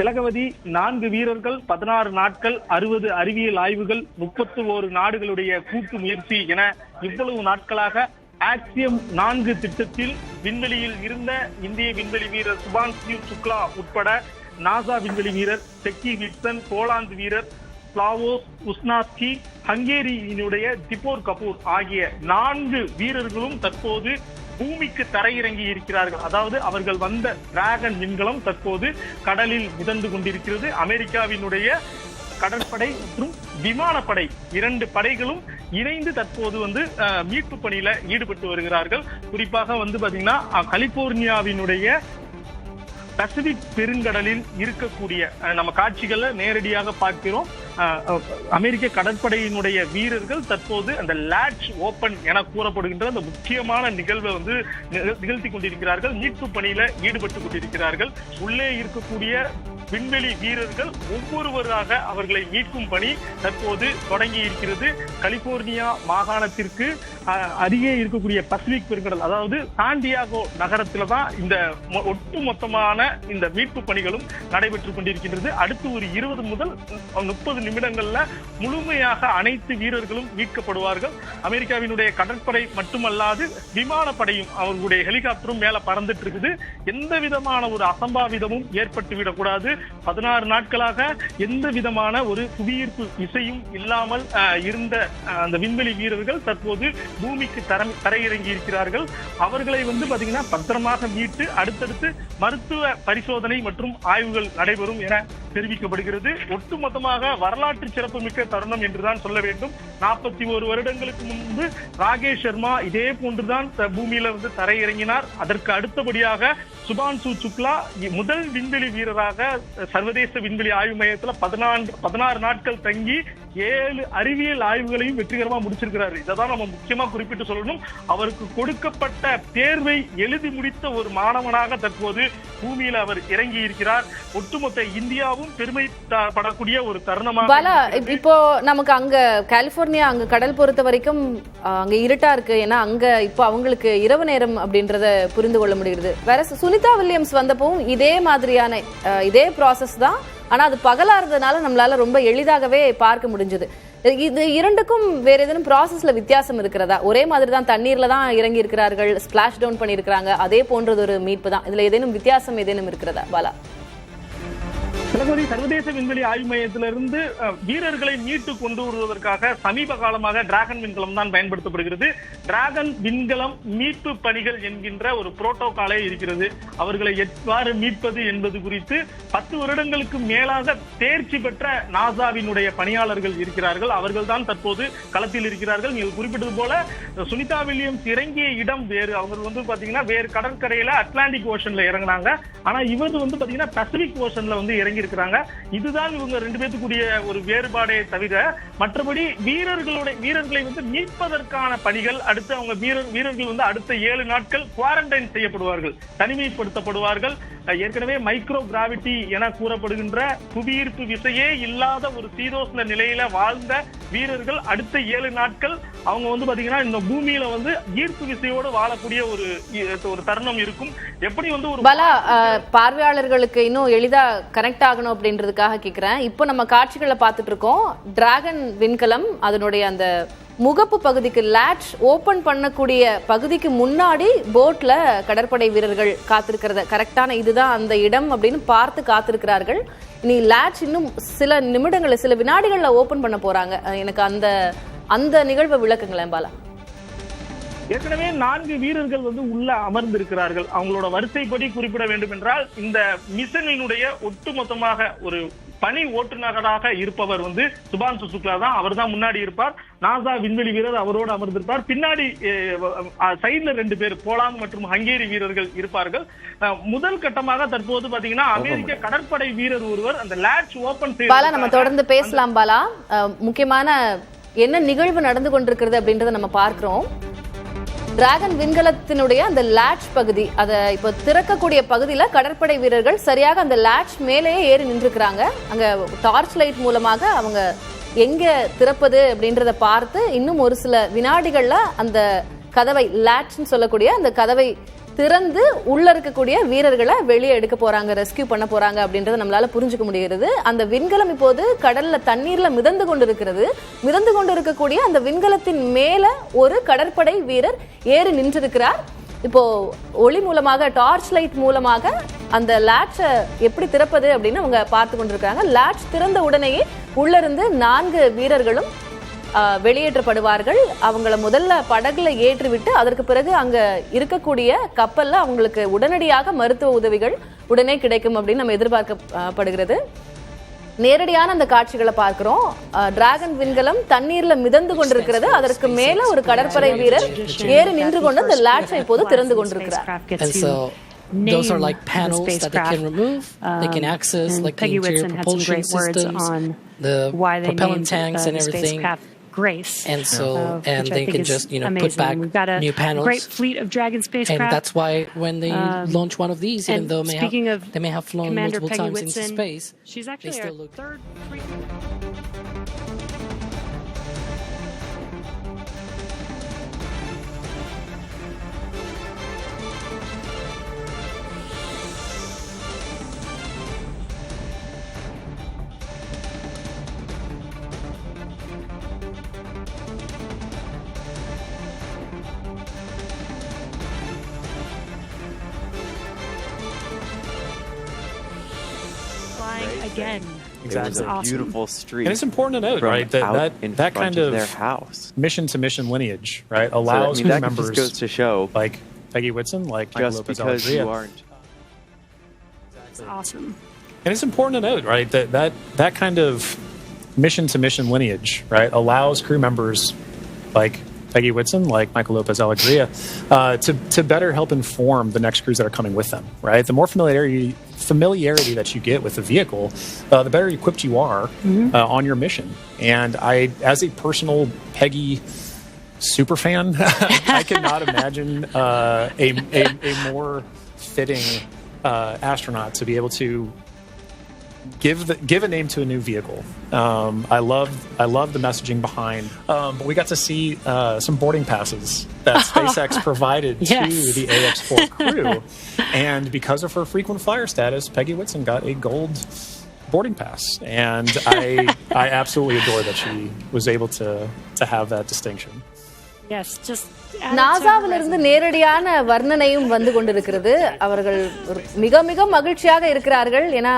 திலகவதி, 4 வீரர்கள், 16 நாட்கள், 60 அறிவியல் ஆய்வுகள், 31 நாடுகளுடைய கூட்டு முயற்சி என இவ்வளவு நாட்களாக ஆக்சியம் 4 திட்டத்தில் விண்வெளியில் இருந்த இந்திய விண்வெளி வீரர் சுபான்ஷு சுக்லா உட்பட நாசா விண்வெளி வீரர் செக்கி விட்சன், போலாந்து வீரர் ஸ்லாவோஸ் உஸ்னாஸ்கி, ஹங்கேரியினுடைய திபோர் கபூர் ஆகிய 4 வீரர்களும் தற்போது பூமிக்கு தரையிறங்கி இருக்கிறார்கள். அதாவது அவர்கள் வந்த டிராகன் விண்கலம் தற்போது கடலில் மிதந்து கொண்டிருக்கிறது. அமெரிக்காவினுடைய கடற்படை மற்றும் விமானப்படை 2 படைகளும் இணைந்து தற்போது மீட்பு பணியில ஈடுபட்டு வருகிறார்கள். குறிப்பாக பாத்தீங்கன்னா கலிபோர்னியாவினுடைய பசிபிக் பெருங்கடலில் இருக்கக்கூடிய நம்ம காட்சிகளை நேரடியாக பார்க்கிறோம். அமெரிக்க கடற்படையினுடைய வீரர்கள் தற்போது அந்த லேட்ச் ஓபன் என கூறப்படுகின்ற அந்த முக்கியமான நிகழ்வை நிகழ்த்தி கொண்டிருக்கிறார்கள். மீட்பு பணியில ஈடுபட்டு கொண்டிருக்கிறார்கள். உள்ளே இருக்கக்கூடிய விண்வெளி வீரர்கள் ஒவ்வொருவராக அவர்களை மீட்கும் பணி தற்போது தொடங்கி இருக்கிறது. கலிபோர்னியா மாகாணத்திற்கு அருகே இருக்கக்கூடிய பசிபிக் பெருங்கடல், அதாவது சாண்டியாகோ நகரத்துல தான் இந்த ஒட்டுமொத்தமான இந்த மீட்பு பணிகளும் நடைபெற்றுக் கொண்டிருக்கின்றது. அடுத்து ஒரு 20 முதல் 30 நிமிடங்கள்ல முழுமையாக அனைத்து வீரர்களும் மீட்கப்படுவார்கள். அமெரிக்காவினுடைய கடற்படை மட்டுமல்லாது விமானப்படையும் அவர்களுடைய ஹெலிகாப்டரும் மேல பறந்துட்டு இருக்குது. எந்த விதமான ஒரு அசம்பாவிதமும் ஏற்பட்டு விடக்கூடாது. 16 நாட்களாக எந்த விதமான ஒரு புவியீர்ப்பு விசையும் இல்லாமல் இருந்த அந்த விண்வெளி வீரர்கள் தற்போது பூமிக்கு தரையிறங்கி இருக்கிறார்கள். அவர்களை பாத்தீங்கன்னா பத்திரமாக மீட்டு அடுத்தடுத்து மருத்துவ பரிசோதனை மற்றும் ஆய்வுகள் நடைபெறும் என தெரிவிக்கப்படுகிறது. ஒட்டுமொத்தமாக வரலாற்று சிறப்புமிக்க தருணம் என்றுதான் சொல்ல வேண்டும். 41 வருடங்களுக்கு முன்பு ராகேஷ் சர்மா இதே போன்றுதான் பூமியில தரையிறங்கினார். அதற்கு அடுத்தபடியாக சுபான்ஷு சுக்லா முதல் விண்வெளி வீரராக சர்வதேச விண்வெளி ஆய்வு மையத்தில் 16 நாட்கள் தங்கி 7 அறிவியல் ஆய்வுகளையும் வெற்றிகரமா முடிச்சிருக்கிறாரு. இதான் நம்ம முக்கியமா குறிப்பிட்டு சொல்லணும். அவருக்கு கொடுக்கப்பட்ட தேர்வை எழுதி முடித்த ஒரு மாணவனாக தற்போது பூமியில அவர் இறங்கி இருக்கிறார். ஒட்டுமொத்த இந்தியாவும் பெருமைப்படக்கூடிய ஒரு தருணமாக.
இப்போ நமக்கு அங்க கலிபோர்னியா அங்க கடல் பொறுத்த வரைக்கும் அங்க இருட்டா இருக்கு. ஏன்னா அங்க இப்போ அவங்களுக்கு இரவு நேரம் அப்படின்றத புரிந்து கொள்ள முடிகிறது. வேற சுனிதா வில்லியம்ஸ் வந்தப்பவும் இதே மாதிரியான இதே ப்ராசஸ் தான். ஆனா அது பகலா இருந்ததுனால நம்மளால ரொம்ப எளிதாகவே பார்க்க முடிஞ்சது. இது இரண்டுக்கும் வேற ஏதேனும் ப்ராசஸ்ல வித்தியாசம் இருக்கிறதா? ஒரே மாதிரி தான் தண்ணீர்ல தான் இறங்கி இருக்கிறார்கள், ஸ்பிளாஷ் டவுன் பண்ணியிருக்கிறாங்க. அதே போன்றது ஒரு மீட்பு தான். இதுல ஏதேனும் வித்தியாசம் ஏதேனும் இருக்கிறதா பாலா?
சர்வதேச விண்வெளி ஆய்வு மையத்திலிருந்து வீரர்களை மீட்டு கொண்டு வருவதற்காக சமீப காலமாக டிராகன் விண்கலம் தான் பயன்படுத்தப்படுகிறது. டிராகன் விண்கலம் மீட்பு பணிகள் என்கின்ற ஒரு புரோட்டோகாலே இருக்கிறது. அவர்களை எவ்வாறு மீட்பது என்பது குறித்து 10 வருடங்களுக்கு மேலாக தேர்ச்சி பெற்ற நாசாவினுடைய பணியாளர்கள் இருக்கிறார்கள். அவர்கள் தான் தற்போது களத்தில் இருக்கிறார்கள். நீங்கள் குறிப்பிட்டது போல சுனிதா வில்லியம்ஸ் இறங்கிய இடம் வேறு. அவங்க பாத்தீங்கன்னா வேறு கடற்கரையில அட்லாண்டிக் ஓஷன்ல இறங்கினாங்க. ஆனா இவர் பாத்தீங்கன்னா பசிபிக் ஓஷன்ல இறங்கி இருக்கிறாங்க. இதுதான் இவங்க 2 பேத்துக்குரிய ஒரு வேறுபாடே தவிர மற்றபடி வீரர்களை மீட்பதற்கான பணிகள் அடுத்து அவங்க வீரர்கள் அடுத்த 7 நாட்கள் குவாரண்டைன் செய்யப்படுவார்கள், தனிமைப்படுத்தப்படுவார்கள். ஏற்கனவே மைக்ரோ கிராவிட்டி என கூறப்படுகின்ற புவியீர்ப்பு விசையே இல்லாத ஒரு சீதோஷ்ண நிலையில வாழ்ந்த வீரர்கள் அடுத்த 7 நாட்கள் அவங்க பாத்தீங்கன்னா இந்த பூமியில ஈர்ப்பு விசையோடு வாழக்கூடிய ஒரு தருணம் இருக்கும். எப்படி ஒரு
பலா பார்வையாளர்களுக்கு இன்னும் எளிதா கனெக்ட் ஆகணும் அப்படின்றதுக்காக கேக்குறேன். இப்போ நம்ம காட்சிகளை பார்த்துட்டு இருக்கோம். டிராகன் விண்கலம் அதனுடைய அந்த முகப்பு பகுதிக்கு லேட்ச் ஓபன் பண்ணக்கூடிய பகுதிக்கு முன்னாடி போட்ல கடற்படை வீரர்கள் காத்திருக்கிறத கரெக்டான இதுதான் அந்த இடம் அப்படின்னு பார்த்து காத்திருக்கிறார்கள். இனி லேட்ச் இன்னும் சில நிமிடங்கள்ல சில வினாடிகள்ல ஓபன் பண்ண போறாங்க. எனக்கு அந்த நிகழ்வை விளக்குங்களேன் பாலா.
ஏற்கனவே 4 வீரர்கள் உள்ள அமர்ந்திருக்கிறார்கள். அவங்களோட வரிசைப்படி குறிப்பிட வேண்டும் என்றால் இந்த மிஷனினுடைய ஒட்டுமொத்தமாக ஒரு பணி ஓட்டுநராக இருப்பவர் சுபான்சு சுக்லா தான். அவர் தான் முன்னாடி இருப்பார். நாசா விண்வெளி வீரர் அவரோடு அமர்ந்திருப்பார். பின்னாடி சைட்ல 2 பேர் போலாந்து மற்றும் ஹங்கேரி வீரர்கள் இருப்பார்கள். முதல் கட்டமாக தற்போது பாத்தீங்கன்னா அமெரிக்க கடற்படை வீரர் ஒருவர் அந்த லேட்ச் ஓபன்
பாலா நம்ம தொடர்ந்து பேசலாம். பாலா, முக்கியமான என்ன நிகழ்வு நடந்து கொண்டிருக்கிறது அப்படின்றத நம்ம பார்க்கிறோம். டிராகன் விண்கலத்தினுடைய அந்த லேட்ச் பகுதி, அதை இப்போ திறக்கக்கூடிய பகுதியில கடற்படை வீரர்கள் சரியாக அந்த லேட்ச் மேலேயே ஏறி நின்றுக்கிறாங்க. அங்க டார்ச் லைட் மூலமாக அவங்க எங்க திறப்பது அப்படின்றத பார்த்து இன்னும் ஒரு சில வினாடிகள்ல அந்த கதவை, லேட்ச்னு சொல்லக்கூடிய அந்த கதவை திறந்து உள்ள இருக்கக்கூடிய வீரர்களை வெளியே எடுக்க போறாங்க, ரெஸ்கியூ பண்ண போறாங்க அப்படின்றத நம்மளால புரிஞ்சுக்க முடிகிறது. அந்த விண்கலம் இப்போது கடல்ல தண்ணீர்ல மிதந்து கொண்டிருக்கக்கூடிய அந்த விண்கலத்தின் மேல ஒரு கடற்படை வீரர் ஏறி நின்றிருக்கிறார். இப்போ ஒளி மூலமாக, டார்ச் லைட் மூலமாக அந்த லேட்சை எப்படி திறப்பது அப்படின்னு அவங்க பார்த்து கொண்டிருக்காங்க. லேட்ச் திறந்த உடனேயே உள்ள இருந்து 4 வீரர்களும் வெளியேற்றப்படுவார்கள். அவங்கள முதல்ல படகுல ஏற்றிவிட்டு அதற்கு பிறகு அங்க இருக்கக்கூடிய கப்பல்ல அவங்களுக்கு உடனடியாக மருத்துவ உதவிகள் உடனே கிடைக்கும் அப்படின்னு நம்ம எதிர்பார்க்கப்படுகிறது. நேரடியான அந்த காட்சிகளை பார்க்கிறோம். டிராகன் விண்கலம் தண்ணீர்ல மிதந்து கொண்டிருக்கிறது. அதற்கு மேல ஒரு கடற்படை வீரர் ஏறி நின்று கொண்டு அந்த லேட்சை இப்போது திறந்து கொண்டிருக்கிறார்.
Those are like panels that they can remove. They can access like the interior propulsion systems, the propellant tanks and everything.
Grace.
And so, and they can just, put back new panels.
Great fleet of Dragon spacecraft.
And that's why when they launch one of these, even though they may have flown
Commander
multiple
Peggy
times
Whitson,
into space,
she's actually
they still
our
look
third. Again.
Exactly. It was a beautiful street.
And it's important to note, right, that kind of
their house.
mission-to-mission lineage, right, allows
that
members
just goes to show,
like Peggy Whitson, like Michael
just
Lopez
because
Alegria.
you aren't.
It's awesome.
And it's important to note, right, that kind of mission-to-mission lineage, right, allows crew members like Peggy Whitson, like Michael Lopez Alegria, to better help inform the next crews that are coming with them, right? The more familiarity that you get with the vehicle, the better equipped you are on your mission. And as a personal Peggy super fan, I cannot imagine a more fitting astronaut to be able to give a name to a new vehicle. I love the messaging behind. But we got to see some boarding passes that SpaceX provided to the AX-4 crew, and because of her frequent flyer status, Peggy Whitson got a gold boarding pass, and I absolutely adore that she was able to have that distinction.
Yes, just
நாசாவிலிருந்து நேரடியான வர்ணனையும் வந்து கொண்டிருக்கிறது. அவர்கள் மிக மிக மகிழ்ச்சியாக இருக்கிறார்கள். ஏன்னா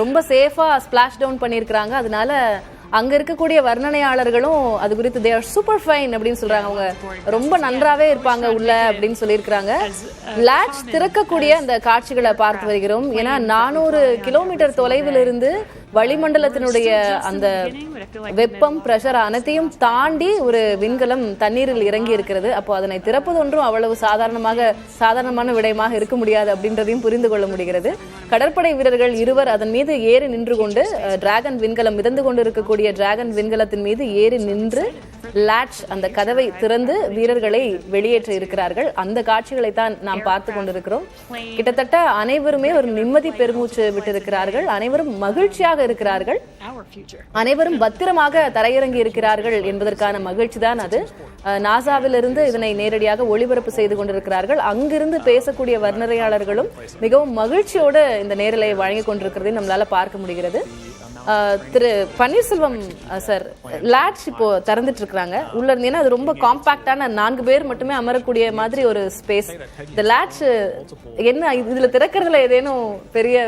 ரொம்ப சேஃபா ஸ்பிளாஷ் டவுன் பண்ணியிருக்கிறாங்க. அதனால அங்க இருக்கக்கூடிய வர்ணனையாளர்களும் அது குறித்து they are super fine அப்படின்னு சொல்றாங்க. அவங்க ரொம்ப நன்றாவே இருப்பாங்க உள்ள அப்படின்னு சொல்லியிருக்கிறாங்க. லேட்ச் திறக்கக்கூடிய அந்த காட்சிகளை பார்த்து வருகிறோம். ஏன்னா 400 கிலோமீட்டர் தொலைவில் இருந்து வளிமண்டலத்தினுடைய அந்த வெப்பம், பிரஷர் அனைத்தையும் தாண்டி ஒரு விண்கலம் தண்ணீரில் இறங்கி இருக்கிறது. அப்போ அதனை திறப்பது ஒன்றும் அவ்வளவு சாதாரணமான விடயமாக இருக்க முடியாது அப்படின்றதையும் புரிந்து கொள்ள முடிகிறது. கடற்படை வீரர்கள் இருவர் அதன் மீது ஏறி நின்று கொண்டு டிராகன் விண்கலம் மிதந்து கொண்டு இருக்கக்கூடிய டிராகன் விண்கலத்தின் மீது ஏறி நின்று லேட்ச் அந்த கதவை திறந்து வீரர்களை வெளியேற்ற இருக்கிறார்கள். அந்த காட்சிகளை தான் நாம் பார்த்து கொண்டிருக்கிறோம். கிட்டத்தட்ட அனைவருமே ஒரு நிம்மதி பெருமூச்சு விட்டிருக்கிறார்கள். அனைவரும் மகிழ்ச்சியாக இருக்கிறார்கள். அனைவரும் பத்திரமாக தரையிறங்கி இருக்கிறார்கள் என்பதற்கான மகிழ்ச்சி தான் அது. நாசாவிலிருந்து இதனை நேரடியாக ஒளிபரப்பு செய்து கொண்டிருக்கிறார்கள். அங்கிருந்து பேசக்கூடிய வர்ணனையாளர்களும் மிகவும் மகிழ்ச்சியோடு இந்த நேரலை வழங்கிக் கொண்டிருக்கிறதை நம்மளால பார்க்க முடிகிறது. திரு பன்னீர்செல்வம் சார், லேட்ச் இப்போ திறந்துட்டு இருக்காங்க உள்ள இருந்து. ஏன்னா அது ரொம்ப காம்பாக்டான 4 பேர் மட்டுமே அமரக்கூடிய மாதிரி ஒரு ஸ்பேஸ். இந்த லேட்ச் என்ன இதுல திறக்கிறதுல ஏதேனும் பெரிய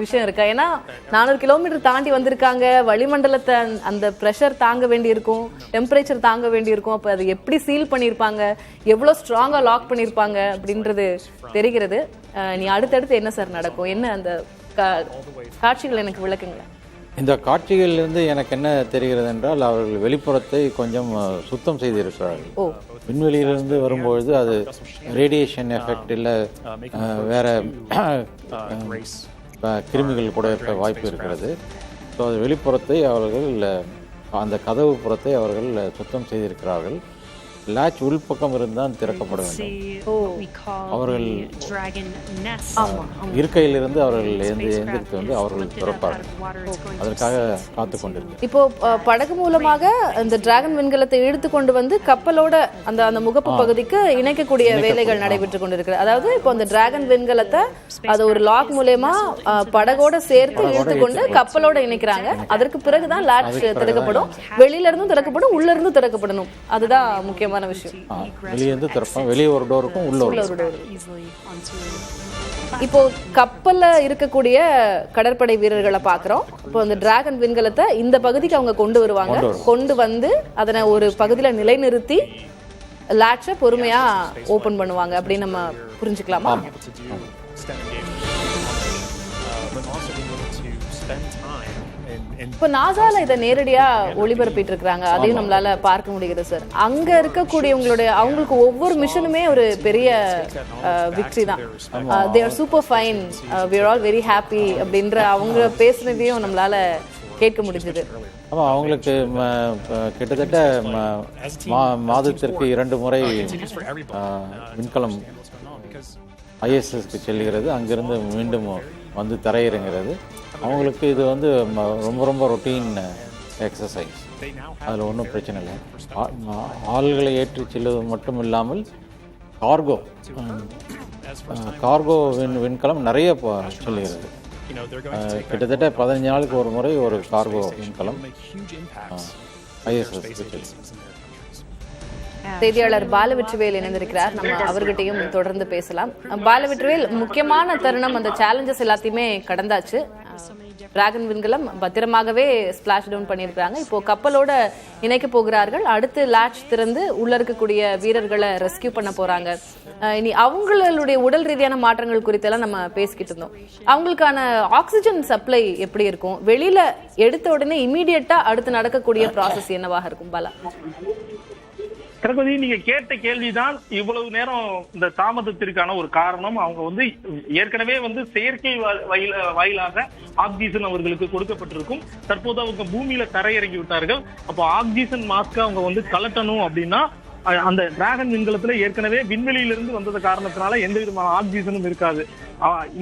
விஷயம் இருக்கா? ஏன்னா 400 கிலோமீட்டர் தாண்டி வந்திருக்காங்க. வளிமண்டலத்தை அந்த பிரஷர் தாங்க வேண்டி இருக்கும், டெம்பரேச்சர் தாங்க வேண்டி இருக்கும். அப்ப அது எப்படி சீல் பண்ணிருப்பாங்க, எவ்வளவு ஸ்ட்ராங்கா லாக் பண்ணிருப்பாங்க அப்படின்றது தெரிகிறது. நீ அடுத்தடுத்து என்ன சார் நடக்கும், என்ன அந்த காட்சிகள் எனக்கு விளக்குங்களேன்.
இந்த காட்சிகளிலிருந்து எனக்கு என்ன தெரிகிறது என்றால் அவர்கள் வெளிப்புறத்தை கொஞ்சம் சுத்தம் செய்திருக்கிறார்கள். விண்வெளியிலிருந்து வரும்பொழுது அது ரேடியேஷன் எஃபெக்ட் இல்லை வேற கிருமிகள் கூட இருக்க வாய்ப்பு இருக்கிறது. ஸோ அது வெளிப்புறத்தை அவர்கள் அந்த கதவு புறத்தை அவர்கள் சுத்தம் செய்திருக்கிறார்கள். லாட்ச் உள்பக்கம் இருந்தால் திறக்கப்பட வேண்டும். அவர்கள் இருக்கையிலிருந்து அவர்கள் எந்திரித்து வந்து அவர்கள் திறப்பார்கள். அதற்காக காத்து கொண்டிருக்கிறார்.
இப்போ படகு மூலமாக இந்த டிராகன் விண்கலத்தை இழுத்து கொண்டு வந்து கப்பலோட அந்த முகப்பு பகுதிக்கு இணைக்கக்கூடிய வேலைகள் நடைபெற்று கொண்டிருக்கிறது. அதாவது இப்போ அந்த டிராகன் விண்கலத்தை அது ஒரு லாக் மூலமா படகோட சேர்த்து இழுத்து கொண்டு கப்பலோட இணைக்கிறாங்க. அதற்கு பிறகுதான் லாட்ச் திறக்கப்படும். வெளியில இருந்தும் திறக்கப்படும், உள்ள இருந்தும் திறக்கப்படணும். அதுதான் முக்கியமான விஷயம்.
வெளியிருந்து திறப்போம், வெளியே ஒரு டோருக்கும் உள்ள ஒரு டோர்.
இப்போ கப்பல்ல இருக்கக்கூடிய கடற்படை வீரர்களை பாக்குறோம். இப்போ அந்த டிராகன் விண்கலத்தை இந்த பகுதிக்கு அவங்க கொண்டு வருவாங்க. கொண்டு வந்து அதனை ஒரு பகுதியில நிலைநிறுத்தி லாட்சை பொறுமையா ஓபன் பண்ணுவாங்க அப்படின்னு நம்ம புரிஞ்சுக்கலாமா? இப்ப நாசால இதை நேரடியா ஒளிபரப்பிட்டு இருக்காங்க, அதையும் நம்மளால பார்க்க முடியுது சார். அங்க இருக்கக்கூடியவங்களுடைய அவங்களுக்கு ஒவ்வொரு மிஷனுமே ஒரு பெரிய விக்டரி தான். They are super fine, we are all very happy அப்படின்ற அவங்க பேசுனதையும் நம்மளால கேட்க முடிஞ்சது.
ஆமாம், அவங்களுக்கு கிட்டத்தட்ட மாதத்திற்கு 2 முறை விண்கலம் ISSக்கு செல்கிறது. அங்கிருந்து மீண்டும் வந்து தரையிறங்கிறது. அவங்களுக்கு இது வந்து ரொம்ப ரொம்ப ரொட்டீன் எக்ஸசைஸ். அதில் ஒன்றும் பிரச்சனை இல்லை. ஆள்களை ஏற்றி செல்வது மட்டும் இல்லாமல் கார்கோ விண்கலம் நிறைய செல்கிறது. கிட்டத்தட்ட 15 நாளுக்கு ஒரு முறை ஒரு கார்கோ விண்கலம் ISS.
செய்தியாளர் பாலவெற்றிவேல் இணைந்திருக்கிறார். நம்ம அவர்கிட்டையும் தொடர்ந்து பேசலாம். பாலவெற்றிவேல், முக்கியமான தருணம், அந்த சேலஞ்சஸ் எல்லாத்தையுமே கடந்தாச்சு. டிராகன் விண்கலம் பத்திரமாகவே ஸ்பிளாஷ் டவுன் பண்ணியிருக்காங்க. இப்போ கப்பலோட இணைக்க போகிறார்கள். அடுத்து லாட்ச் திறந்து உள்ள இருக்கக்கூடிய வீரர்களை ரெஸ்கியூ பண்ண போறாங்க. இனி அவங்களுடைய உடல் ரீதியான மாற்றங்கள் குறித்தெல்லாம் நம்ம பேசிக்கிட்டு இருந்தோம். அவங்களுக்கான ஆக்சிஜன் சப்ளை எப்படி இருக்கும்? வெளியில எடுத்த உடனே இமீடியட்டா அடுத்து நடக்கக்கூடிய ப்ராசஸ் என்னவாக இருக்கும் பாலா?
கணபதி, நீங்க கேட்ட கேள்விதான் இவ்வளவு நேரம் இந்த தாமதத்திற்கான ஒரு காரணம். அவங்க வந்து ஏற்கனவே வந்து செயற்கை வாயிலாக ஆக்சிஜன் அவர்களுக்கு கொடுக்கப்பட்டிருக்கும். தற்போது அவங்க பூமியில தரையிறங்கி விட்டார்கள். அப்போ ஆக்சிஜன் மாஸ்க் அவங்க வந்து கலட்டணும் அப்படின்னா அந்த டிராகன் விண்கலத்துல ஏற்கனவே விண்வெளியிலிருந்து வந்தது காரணத்தினால எந்த விதமான ஆக்சிஜனும் இருக்காது.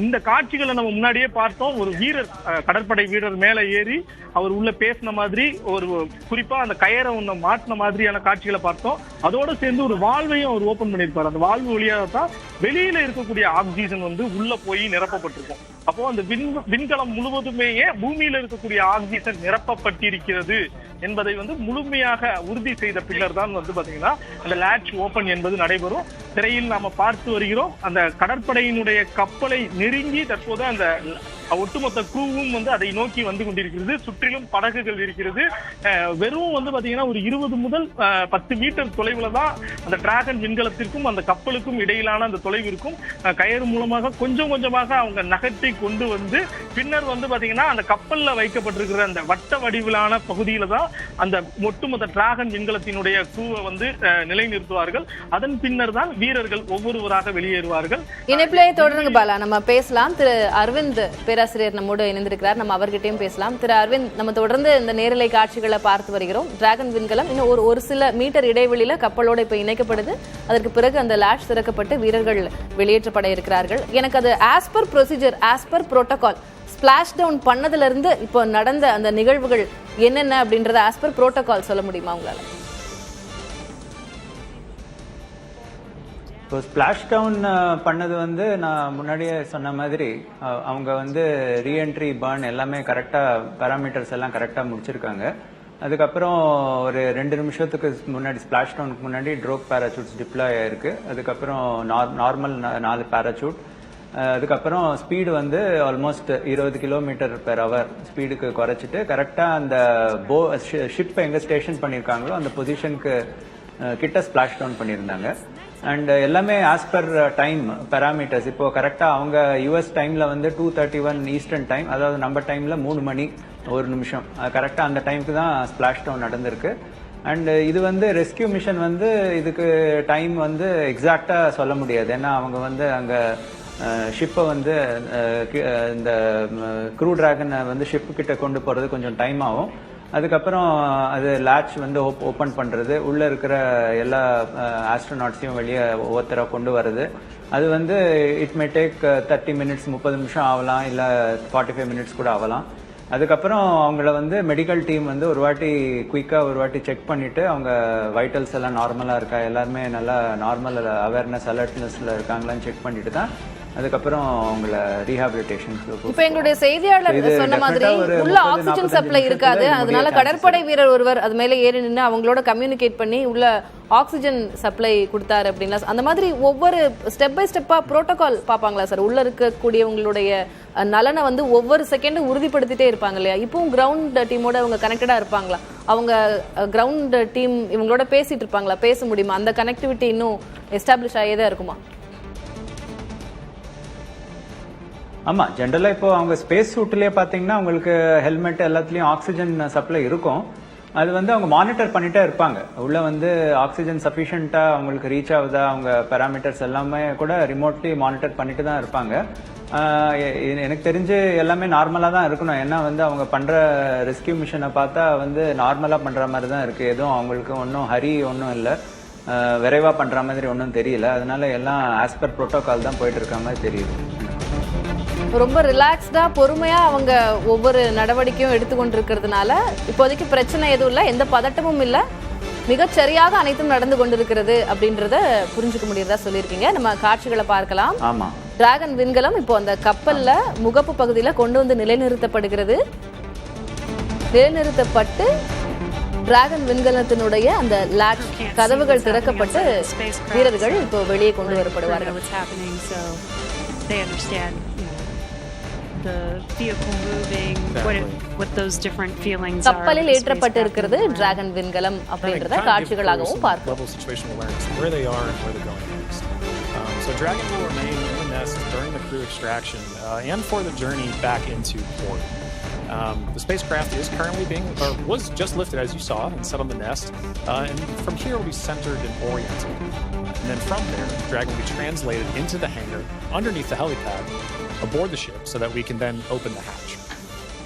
இந்த காட்சிகளை நம்ம முன்னாடியே பார்த்தோம். ஒரு வீரர், கடற்படை வீரர் மேல ஏறி அவர் உள்ள பேசின மாதிரி, ஒரு குறிப்பா அந்த கயரை ஒண்ணு மாட்டின மாதிரியான காட்சிகளை பார்த்தோம். அதோட சேர்ந்து ஒரு வால்வையும் அவர் ஓபன் பண்ணியிருப்பார். அந்த வால்வு வழியாக தான் வெளியில இருக்கக்கூடிய ஆக்சிஜன் வந்து உள்ள போய் நிரப்பப்பட்டிருக்கும். அப்போ அந்த விண்கலம் முழுவதுமே பூமியில இருக்கக்கூடிய ஆக்சிஜன் நிரப்பப்பட்டிருக்கிறது என்பதை வந்து முழுமையாக உறுதி செய்த பின்னர் தான் வந்து பாத்தீங்கன்னா அந்த லாட்ச் ஓபன் என்பது நடைபெறும். திரையில் நாம பார்த்து வருகிறோம். அந்த கடற்படையினுடைய கப்பலை நெருங்கி தற்போது அந்த ஒட்டுமொத்த குரூவும் வந்து அதை நோக்கி வந்து கொண்டிருக்கிறது. சுற்றிலும் படகுகள் இருக்கிறது. வெறும் வந்து பாத்தீங்கன்னா ஒரு 20 முதல் 10 மீட்டர் தொலைவுல தான் அந்த டிராகன் விண்கலத்திற்கும் அந்த கப்பலுக்கும் இடையிலான அந்த தொலைவு இருக்கும். கயிறு மூலமாக கொஞ்சம் கொஞ்சமாக அவங்க நகர்த்தி கொண்டு வந்து பின்னர் வந்து பாத்தீங்கன்னா அந்த கப்பல்ல வைக்கப்பட்டிருக்கிற அந்த வட்ட வடிவிலான பகுதியில தான் அந்த ஒட்டுமொத்த டிராகன் விண்கலத்தினுடைய குரூவை வந்து நிலைநிறுத்துவார்கள். அதன் பின்னர் தான் வீரர்கள் ஒவ்வொருவராக வெளியேறுவார்கள்.
இணைப்பிலே தொடருங்க பாலா, நம்ம பேசலாம். திரு அரவிந்த் பேராசிரியர் நம்மோடு இணைந்திருக்கிறார். நம்ம அவர்கிட்டயும் பேசலாம். திரு அரவிந்த், நம்ம தொடர்ந்து இந்த நேரலை காட்சிகளை பார்த்து வருகிறோம். டிராகன் விண்கலம் இன்னும் ஒரு சில மீட்டர் இடைவெளியில கப்பலோட இப்ப இணைக்கப்படுது. அதற்கு பிறகு அந்த லாட்ச் திறக்கப்பட்டு வீரர்கள் வெளியேற்றப்பட இருக்கிறார்கள். எனக்கு அது as per procedure, as per protocol, splash down பண்ணதுல இருந்து இப்போ நடந்த அந்த நிகழ்வுகள் என்னென்ன அப்படின்றத ஆஸ் பர் புரோட்டோகால் சொல்ல முடியுமா உங்களால?
இப்போ ஸ்பிளாஷ் டவுன் பண்ணது வந்து நான் முன்னாடியே சொன்ன மாதிரி அவங்க வந்து ரீஎன்ட்ரி பர்ன் எல்லாமே கரெக்டாக பேராமீட்டர்ஸ் எல்லாம் கரெக்டாக முடிச்சிருக்காங்க. அதுக்கப்புறம் ஒரு 2 நிமிஷத்துக்கு முன்னாடி ஸ்பிளாஷ் டவுனுக்கு முன்னாடி ட்ரோக் பேராசூட்ஸ் டிப்ளாய் ஆயிருக்கு. அதுக்கப்புறம் நார்மல் 4 பேராசூட். அதுக்கப்புறம் ஸ்பீடு வந்து ஆல்மோஸ்ட் 20 km/h ஸ்பீடுக்கு குறைச்சிட்டு கரெக்டாக அந்த ஷிப் எங்கே ஸ்டேஷன் பண்ணியிருக்காங்களோ அந்த பொசிஷனுக்கு கிட்ட ஸ்பிளாஷ் டவுன் பண்ணியிருந்தாங்க. அண்ட் எல்லாமே ஆஸ் பர் டைம் பேராமீட்டர்ஸ். இப்போ கரெக்டாக அவங்க US டைம்ல வந்து 2:31 ஈஸ்டர்ன் டைம், அதாவது நம்ம டைம்ல 3 மணி 1 நிமிஷம் கரெக்டாக அந்த டைமுக்கு தான் ஸ்பிளாஷ் டவுன் நடந்திருக்கு. அண்ட் இது வந்து ரெஸ்கியூ மிஷன் வந்து இதுக்கு டைம் வந்து எக்ஸாக்டாக சொல்ல முடியாது. ஏன்னா அவங்க வந்து அங்கே ஷிப்பை வந்து இந்த க்ரூ டிராகனை வந்து ஷிப்பு கிட்ட கொண்டு போகிறது கொஞ்சம் டைம் ஆகும். அதுக்கப்புறம் அது லேட்ச் வந்து ஓப்பன் பண்ணுறது, உள்ளே இருக்கிற எல்லா ஆஸ்ட்ரோநாட்ஸையும் வெளியே ஒவ்வொருத்தராக கொண்டு வர்றது, அது வந்து இட் மே டேக் 30 மினிட்ஸ் 30 நிமிஷம் ஆகலாம், இல்லை 45 மினிட்ஸ் கூட ஆகலாம். அதுக்கப்புறம் அவங்கள வந்து மெடிக்கல் டீம் வந்து ஒரு வாட்டி குயிக்காக ஒரு வாட்டி செக் பண்ணிவிட்டு அவங்க வைட்டல்ஸ் எல்லாம் நார்மலாக இருக்கா, எல்லாருமே நல்லா நார்மல் அவேர்னஸ் அலர்ட்னஸில் இருக்காங்களான்னு செக் பண்ணிட்டு தான் அதுக்கப்புறம் அவங்கள ரீஹாபிலிட்டேஷன்.
இப்ப எங்களுடைய செய்தியாளர் சொன்ன மாதிரி உள்ள ஆக்சிஜன் சப்ளை இருக்காது, அதனால கடற்படை வீரர் ஒருவர் அது மேல ஏறி நின்று அவங்களோட கம்யூனிகேட் பண்ணி உள்ள ஆக்சிஜன் சப்ளை கொடுத்தாரு அப்படின்னா அந்த மாதிரி ஒவ்வொரு ஸ்டெப் பை ஸ்டெப்பா புரோட்டோகால் பாப்பாங்களா சார்? உள்ள இருக்கக்கூடியவங்களுடைய நலனை வந்து ஒவ்வொரு செகண்டும் உறுதிப்படுத்திட்டே இருப்பாங்க இல்லையா? இப்பவும் கிரவுண்ட் டீமோட அவங்க கனெக்டடா இருப்பாங்களா? அவங்க கிரவுண்ட் டீம் இவங்களோட பேசிட்டு இருப்பாங்களா? பேச முடியுமா? அந்த கனெக்டிவிட்டி இன்னும் எஸ்டாப்ளிஷ் ஆகியதான் இருக்குமா?
ஆமாம், ஜென்ரலாக இப்போ அவங்க ஸ்பேஸ் சூட்லேயே பார்த்தீங்கன்னா உங்களுக்கு ஹெல்மெட் எல்லாத்துலேயும் ஆக்சிஜன் சப்ளை இருக்கும். அது வந்து அவங்க மானிட்டர் பண்ணிட்டே இருப்பாங்க. உள்ள வந்து ஆக்சிஜன் சஃபிஷியண்ட்டாக அவங்களுக்கு ரீச் ஆகுதா, அவங்க பேராமீட்டர்ஸ் எல்லாமே கூட ரிமோட்லி மானிட்டர் பண்ணிட்டு தான் இருப்பாங்க. எனக்கு தெரிஞ்சு எல்லாமே நார்மலாக தான் இருக்கணும். ஏன்னா வந்து அவங்க பண்ணுற ரெஸ்கியூ மிஷனை பார்த்தா வந்து நார்மலாக பண்ணுற மாதிரி தான் இருக்குது. எதுவும் அவங்களுக்கு ஒன்றும் ஹரி ஒன்றும் இல்லை, விரைவாக பண்ணுற மாதிரி ஒன்றும் தெரியல. அதனால எல்லாம் ஆஸ் பர் ப்ரோட்டோகால் தான் போயிட்டு இருக்க மாதிரி தெரியுது.
ரொம்ப ரிலாக்ஸ்டா பொறுமையா அவங்க ஒவ்வொரு நடவடிக்கையும் எடுத்துக்கொண்டு இருக்கிறதுனால இப்போதைக்கு பிரச்சனை எதுவும் இல்லை, எந்த பதட்டமும் இல்லை, மிகச்சரியாக அனைத்தும் நடந்து கொண்டிருக்கிறது அப்படின்றத புரிஞ்சுக்க முடியறதா சொல்லியிருக்கீங்க. நம்ம காட்சிகளை பார்க்கலாம்.
ஆமா,
டிராகன் விண்கலம் இப்போ அந்த கப்பல்ல முகப்பு பகுதியில கொண்டு வந்து நிலைநிறுத்தப்படுகிறது. நிலைநிறுத்தப்பட்டு டிராகன் விண்கலத்தினுடைய அந்த லேட்ச் கதவுகள் திறக்கப்பட்டு வீரர்கள் இப்போ வெளியே கொண்டு வரப்படுவார்கள்.
They understand, the vehicle moving, what those different feelings are.
கப்பலில் ஏற்றப்பட்டிருக்கிறது டிராகன் விண்கலம் அப்படின்றத காட்சிகளாகவும் பார்க்கலாம்.
Where they are and where they're going next. So Dragon will remain in the nest during the crew extraction and for the journey back into port. The spacecraft is currently was just lifted, as you saw, and set on the nest. And from here, it will be centered and oriented. And then from there, Dragon will be translated into the hangar underneath the helipad aboard the ship so that we can then open the hatch.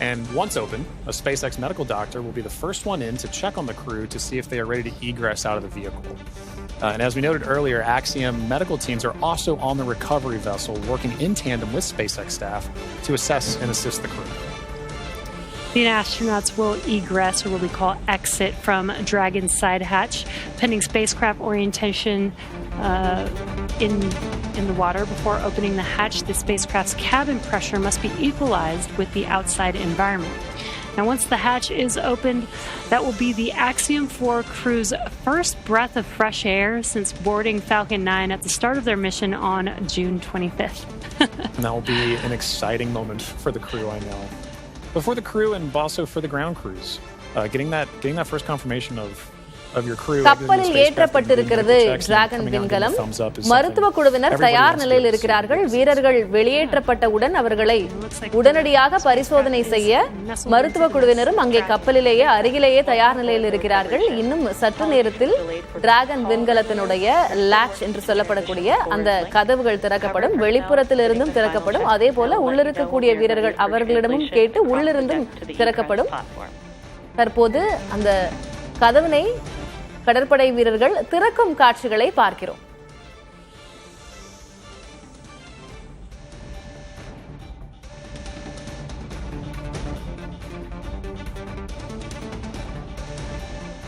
And once open, a SpaceX medical doctor will be the first one in to check on the crew to see if they are ready to egress out of the vehicle. And as we noted earlier, Axiom medical teams are also on the recovery vessel working in tandem with SpaceX staff to assess and assist the crew.
The astronauts will egress, or what we call exit, from Dragon's side hatch, pending spacecraft orientation in the water. Before opening the hatch, the spacecraft's cabin pressure must be equalized with the outside environment. Now, once the hatch is opened, that will be the Axiom 4 crew's first breath of fresh air since boarding Falcon 9 at the start of their mission on June 25th.
And that will be an exciting moment for the crew, I know. But for the crew and also for the ground crews, getting that first confirmation of your crew.
கப்பலில் ஏற்றப்பட்டிருக்கிறது dragon விண்கலம். மருத்துவ குழுவினர் தயார் நிலையில் இருக்கிறார்கள். வீரர்கள் வெளியேற்றப்பட்டவுடன் அவர்களை உடனடியாக பரிசோதனை செய்ய மருத்துவ குழுவினரும் அங்கே கப்பலிலேயே அருகிலேயே தயார் நிலையில் இருக்கிறார்கள். இன்னும் சற்று நேரத்தில் டிராகன் விண்கலத்தினுடைய லேட்ச் என்று சொல்லப்படக்கூடிய அந்த கதவுகள் திறக்கப்படும். வெளிப்புறத்திலிருந்தும் திறக்கப்படும். அதே போல உள்ளிருக்கக்கூடிய வீரர்கள் அவர்களிடமும் கேட்டு உள்ளிருந்தும் திறக்கப்படும். தற்போது அந்த கதவினை கடற்படை வீரர்கள் திறக்கும் காட்சிகளை பார்க்கிறோம்.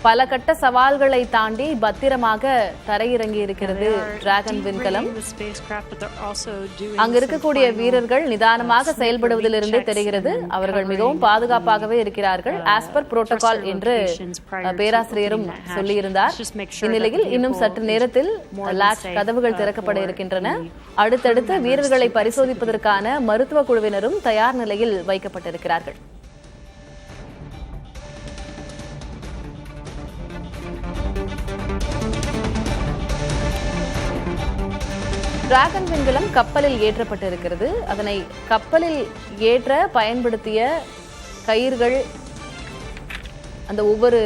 பல கட்ட சவால்களை தாண்டி பத்திரமாக தரையிறங்கி இருக்கிறது டிராகன் விண்கலம். அங்க இருக்கக்கூடிய வீரர்கள் நிதானமாக செயல்படுவதிலிருந்தே தெரிகிறது அவர்கள் மிகவும் பாதுகாப்பாகவே இருக்கிறார்கள். ஆஸ் பர் புரோட்டோகால் என்று பேராசிரியரும் சொல்லியிருந்தார். இந்நிலையில் இன்னும் சற்று நேரத்தில் லேட்ச் கதவுகள் திறக்கப்பட இருக்கின்றன. அடுத்தடுத்து வீரர்களை பரிசோதிப்பதற்கான மருத்துவ குழுவினரும் தயார் நிலையில் வைக்கப்பட்டிருக்கிறார்கள். டிராகன் விண்கலம் கப்பலில் ஏற்றப்பட்டிருக்கிறது. அதனை கப்பலில் ஏற்ற பயன்படுத்திய கயிர்கள், அந்த ஒவ்வொரு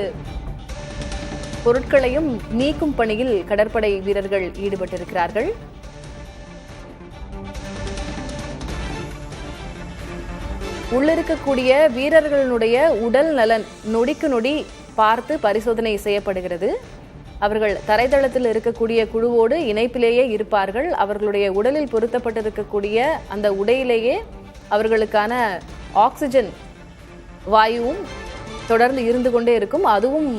பொருட்களையும் நீக்கும் பணியில் கடற்படை வீரர்கள் ஈடுபட்டிருக்கிறார்கள். உள்ளிருக்கக்கூடிய வீரர்களுடைய உடல் நலன் நொடிக்கு நொடி பார்த்து பரிசோதனை செய்யப்படுகிறது. அவர்கள் தரைதளத்தில் இருக்கக்கூடிய குழுவோடு இணைப்பிலேயே இருப்பார்கள். அவர்களுடைய உடலில் பொருத்தப்பட்டிருக்கக்கூடிய அந்த உடையிலேயே அவர்களுக்கான ஆக்சிஜன் வாயுவும் தொடர்ந்து இருந்து கொண்டே இருக்கும். அதுவும்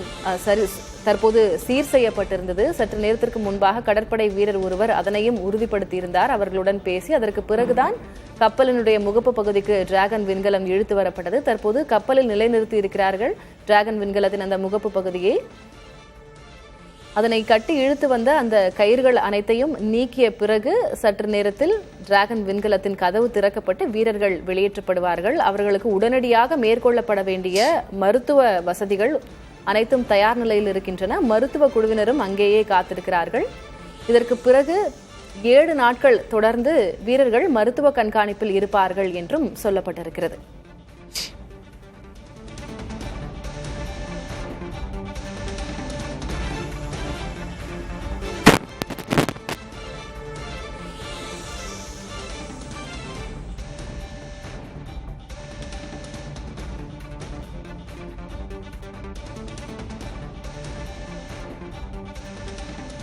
தற்போது சீர் செய்யப்பட்டிருந்தது. சற்று நேரத்திற்கு முன்பாக கடற்படை வீரர் ஒருவர் அதனையும் உறுதிப்படுத்தியிருந்தார். அவர்களுடன் பேசி அதற்கு பிறகுதான் கப்பலினுடைய முகப்பு பகுதிக்கு டிராகன் விண்கலம் இழுத்து வரப்பட்டது. தற்போது கப்பலில் நிலைநிறுத்தி இருக்கிறார்கள் டிராகன் விண்கலத்தின் அந்த முகப்பு பகுதியை. அதனை கட்டி இழுத்து வந்த அந்த கயிர்கள் அனைத்தையும் நீக்கிய பிறகு சற்று நேரத்தில் டிராகன் விண்கலத்தின் கதவு திறக்கப்பட்டு வீரர்கள் வெளியேற்றப்படுவார்கள். அவர்களுக்கு உடனடியாக மேற்கொள்ளப்பட வேண்டிய மருத்துவ வசதிகள் அனைத்தும் தயார் நிலையில் இருக்கின்றன. மருத்துவ குழுவினரும் அங்கேயே காத்திருக்கிறார்கள். இதற்கு பிறகு 7 நாட்கள் தொடர்ந்து வீரர்கள் மருத்துவ கண்காணிப்பில் இருப்பார்கள் என்றும் சொல்லப்பட்டிருக்கிறது.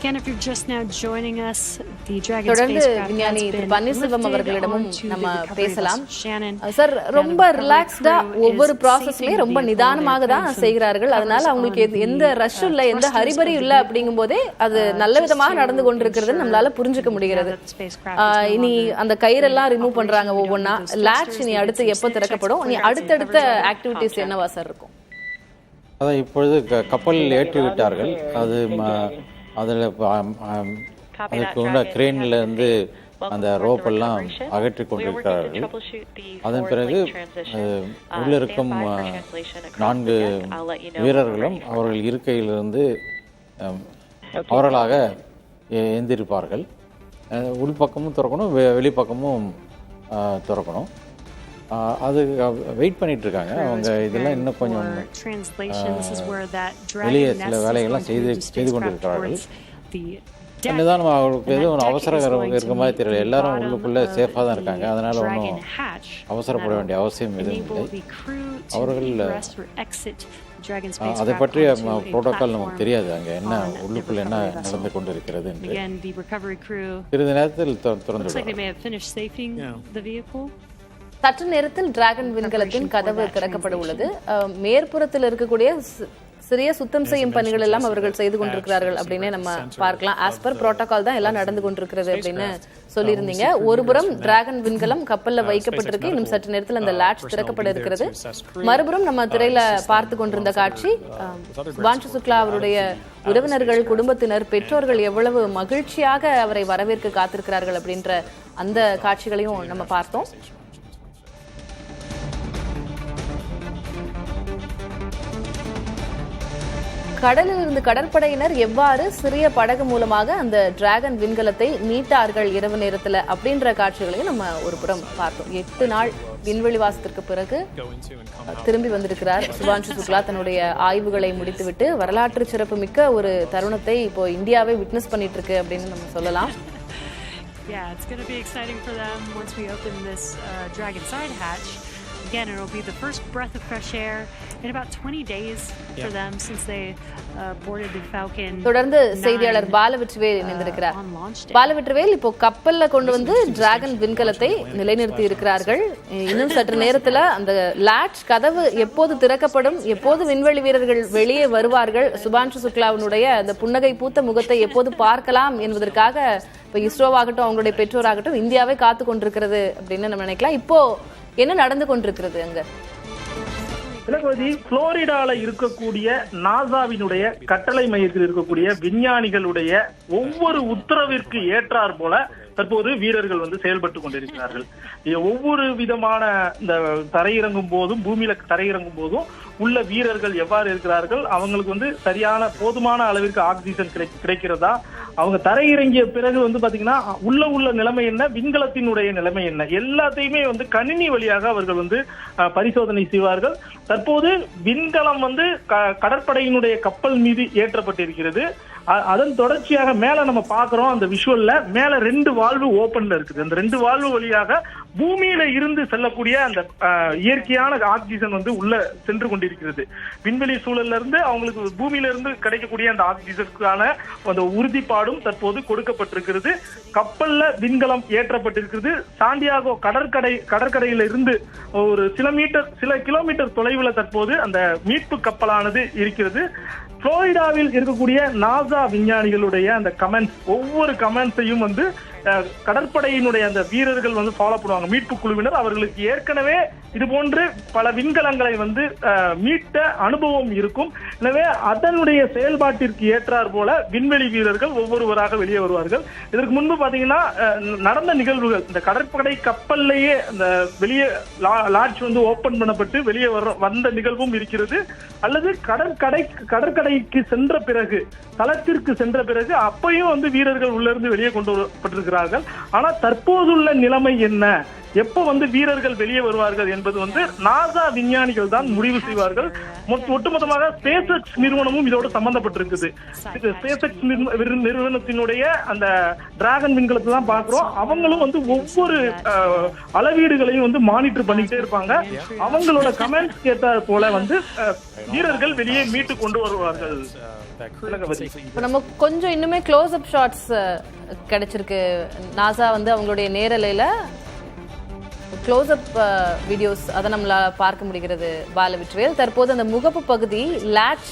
Again, if you're just now joining us, the Dragon
தொடர்ந்து
spacecraft
விஞ்ஞானி
has been
பன்னீர்செல்வம்
lifted
அவர்களிடமும்
onto the
நம்ம
recovery
பேசலாம்.
vessel Shannon.
சார், ரொம்ப ரிலாக்ஸ்டா ஒவ்வொரு ப்ராசஸ்லயும் ரொம்ப நிதானமாக தான் செய்கிறார்கள். அதனால அவங்களுக்கு எந்த ரஷ்ஷும் இல்ல, எந்த ஹரிபரி இல்ல. அப்படிங்கும் போதே அது நல்ல விதமாக நடந்து கொண்டிருக்கிறது நம்மளால புரிஞ்சுக்க முடிகிறது. இனி அந்த கயிறெல்லாம் ரிமூவ் பண்றாங்க ஒவ்வொன்னா. லேட்ச் இனி அடுத்து எப்ப திறக்கப்படும்? இனி அடுத்தடுத்த ஆக்டிவிட்டிஸ் என்னவா சார் இருக்கும்?
அதான் இப்பொழுது கப்பலில் ஏற்றி விட்டார்கள். அது அதில் அதுக்கு உள்ள கிரேன்ல இருந்து அந்த ரோப்பெல்லாம் அகற்றி கொண்டிருக்கிறார்கள். அதன் பிறகு உள்ளிருக்கும் 4 வீரர்களும் அவர்கள் இருக்கையிலிருந்து அவர்களாக எந்திருப்பார்கள். உள்பக்கமும் திறக்கணும், வெளிப்பக்கமும் திறக்கணும். அது வெயிட் பண்ணிட்டு இருக்காங்க அவங்க. இதெல்லாம் இன்னும் கொஞ்சம் வெளியே சில வேலைகள்லாம் செய்து கொண்டிருக்கிறார்கள். நிதானம் அவங்களுக்கு எதுவும் அவசரம் இருக்க மாதிரி தெரியல. எல்லாரும் உள்ளுக்குள்ள சேஃபாக தான் இருக்காங்க. அதனால ஒன்றும் அவசரப்பட வேண்டிய அவசியம் எதுவும் இல்லை. அவர்கள் அதை பற்றிய புரோட்டோகால் நமக்கு தெரியாது. அங்கே என்ன உள்ளுக்குள்ள என்ன நடந்து கொண்டு இருக்கிறது என்று சிறிது நேரத்தில் திறந்து.
சற்று நேரத்தில் டிராகன் விண்கலத்தின் கதவு திறக்கப்பட உள்ளது. மேற்புறத்தில் இருக்கக்கூடிய சிறிய சுத்தம் செய்யும் பணிகள் எல்லாம் அவர்கள் செய்து கொண்டிருக்கிறார்கள் அப்படின்னு நம்ம பார்க்கலாம். ஆஸ் பர் புரோட்டோகால் தான் எல்லாம் நடந்து கொண்டிருக்கிறது அப்படின்னு சொல்லியிருந்தீங்க. ஒருபுறம் டிராகன் விண்கலம் கப்பல்ல வைக்கப்பட்டிருக்கு. இன்னும் சற்று நேரத்தில் அந்த லேட்ச் திறக்கப்பட இருக்கிறது. மறுபுறம் நம்ம திரையில பார்த்து கொண்டிருந்த காட்சி சுபான்ஷு சுக்லா அவருடைய உறவினர்கள், குடும்பத்தினர், பெற்றோர்கள் எவ்வளவு மகிழ்ச்சியாக அவரை வரவேற்க காத்திருக்கிறார்கள் அப்படின்ற அந்த காட்சிகளையும் நம்ம பார்த்தோம். கடலில் இருந்து கடற்படையினர் எவ்வாறு சிறிய படகு மூலமாக அந்த டிராகன் விண்கலத்தை மீட்டார்கள் இரவு நேரத்துல அப்படின்ற காட்சிகளையும் நம்ம ஒரு புறம் பார்த்தோம். 8 நாள் விண்வெளி வாசத்திற்கு பிறகு திரும்பி வந்திருக்கிறார் சுபான்ஷு சுக்லா. தன்னுடைய ஆய்வுகளை முடித்துவிட்டு வரலாற்று சிறப்பு மிக்க ஒரு தருணத்தை இப்போ இந்தியாவே விட்னஸ் பண்ணிட்டு இருக்கு அப்படின்னு நம்ம சொல்லலாம்.
Yeah, it's going to be exciting for them once we open this Dragon side hatch. Again, it will be the first breath of fresh air in about 20 days for them since they boarded the Falcon.
தொடர்ந்து செய்தியாளர் பாலவெற்றிவேல் இணைந்திருக்கிறார். பாலவெற்றிவேல், இப்போ கப்பல்ல கொண்டு வந்து dragon விண்கலத்தை நிலைநிறுத்தி இருக்கிறார்கள். இன்னும் சற்று நேரத்துல அந்த லேட்ச் கதவு எப்போது திறக்கப்படும், எப்போது விண்வெளி வீரர்கள் வெளியே வருவார்கள், சுபான்ஷு சுக்லாவினுடைய அந்த புன்னகை பூத்த முகத்தை எப்போது பார்க்கலாம் என்பதற்காக இப்போ இஸ்ரோவாகட்டும் அவங்களுடைய பெற்றோராகட்டும் இந்தியாவை காத்து கொண்டிருக்கிறது அப்படின்னு நம்ம நினைக்கலாம். இப்போ என்ன நடந்து கொண்டிருக்கிறது அங்க?
திலகவதி, புளோரிடால இருக்கக்கூடிய நாசாவினுடைய கட்டளை மையத்தில் இருக்கக்கூடிய விஞ்ஞானிகளுடைய ஒவ்வொரு உத்தரவிற்கு ஏற்றார் போல தற்போது வீரர்கள் வந்து செயல்பட்டு கொண்டிருக்கிறார்கள். ஒவ்வொரு விதமான இந்த தரையிறங்கும் போதும் பூமியில தரையிறங்கும் போதும் உள்ள வீரர்கள் எவ்வாறு இருக்கிறார்கள், அவங்களுக்கு வந்து சரியான போதுமான அளவிற்கு ஆக்சிஜன் கிடைக்கிறதா, அவங்க தரையிறங்கிய பிறகு வந்து பாத்தீங்கன்னா உள்ள நிலைமை என்ன, விண்கலத்தினுடைய நிலைமை என்ன, எல்லாத்தையுமே வந்து கணினி வழியாக அவர்கள் வந்து பரிசோதனை செய்வார்கள். தற்போது விண்கலம் வந்து கடற்படையினுடைய கப்பல் மீது ஏற்றப்பட்டிருக்கிறது. அதன் தொடர்ச்சியாக மேல நம்ம பாக்குறோம் அந்த விஷுவல்ல மேல 2 வால்வு ஓபன்ல இருக்குது. அந்த 2 வால்வு வழியாக பூமியில இருந்து செல்லக்கூடிய அந்த இயற்கையான ஆக்சிஜன் வந்து உள்ள சென்று கொண்டிருக்கிறது. விண்வெளி சூழல்ல இருந்து அவங்களுக்கு பூமியில இருந்து கிடைக்கக்கூடிய அந்த ஆக்சிஜனுக்கான அந்த உறுதிப்பாடும் தற்போது கொடுக்கப்பட்டிருக்கிறது. கப்பல்ல விண்கலம் ஏற்றப்பட்டிருக்கிறது. சாண்டியாகோ கடற்கரையில இருந்து ஒரு சில கிலோமீட்டர் தொலைவில் தற்போது அந்த மீட்பு கப்பலானது இருக்கிறது. புளோரிடாவில் இருக்கக்கூடிய நாசா விஞ்ஞானிகளுடைய அந்த கமெண்ட்ஸ், ஒவ்வொரு கமெண்ட்ஸையும் வந்து கடற்படையினுடைய அந்த வீரர்கள் வந்து ஃபாலோ பண்ணுவாங்க. மீட்பு குழுவினர் அவர்களுக்கு ஏற்கனவே இது போன்று பல விண்கலங்களை வந்து மீட்ட அனுபவம் இருக்கும். எனவே அதனுடைய செயல்பாட்டிற்கு ஏற்றார் போல விண்வெளி வீரர்கள் ஒவ்வொருவராக வெளியே வருவார்கள். இதற்கு முன்பு பாத்தீங்கன்னா நடந்த நிகழ்வுகள், இந்த கடற்படை கப்பல்லையே அந்த வெளியே லாட்ஜ் வந்து ஓபன் பண்ணப்பட்டு வெளியே வந்த நிகழ்வும் இருக்கிறது. அல்லது கடற்கரைக்கு சென்ற பிறகு, தளத்திற்கு சென்ற பிறகு அப்பையும் வந்து வீரர்கள் உள்ள இருந்து வெளியே கொண்டு வரப்பட்டிருக்கிறார்கள். ஆனா தற்போதுள்ள நிலைமை என்ன, எப்ப வந்து வீரர்கள் வெளியே வருவார்கள் என்பது வந்து நாசா விஞ்ஞானிகள் தான் முடிவு செய்வார்கள். ஒட்டுமொத்தமாக ஸ்பேஸ் எக்ஸ் நிறுவனமும் இதோடு சம்பந்தப்பட்டிருக்குது. ஸ்பேஸ் எக்ஸ் நிறுவனத்தினுடைய அந்த டிராகன் விண்கலத்தை தான் பாக்குறோம். அவங்களும் வந்து ஒவ்வொரு அளவீடுகளையும் வந்து மானிட்டர் பண்ணிக்கிட்டே இருப்பாங்க. அவங்களோட கமெண்ட்ஸ் கேட்ட போல வந்து வீரர்கள் வெளியே மீட்டு கொண்டு வருவார்கள்.
நம்ம கொஞ்சம் இன்னுமே க்ளோஸ் அப் ஷாட்ஸ் கிடைச்சிருக்கு. நாசா வந்து அவங்களுடைய நேரலையில க்ளோஸ் அப் வீடியோஸ் அதை நம்மளால பார்க்க முடிகிறது. பாலவிட்வேல், தற்போது அந்த முகப்பு பகுதி லாட்ச்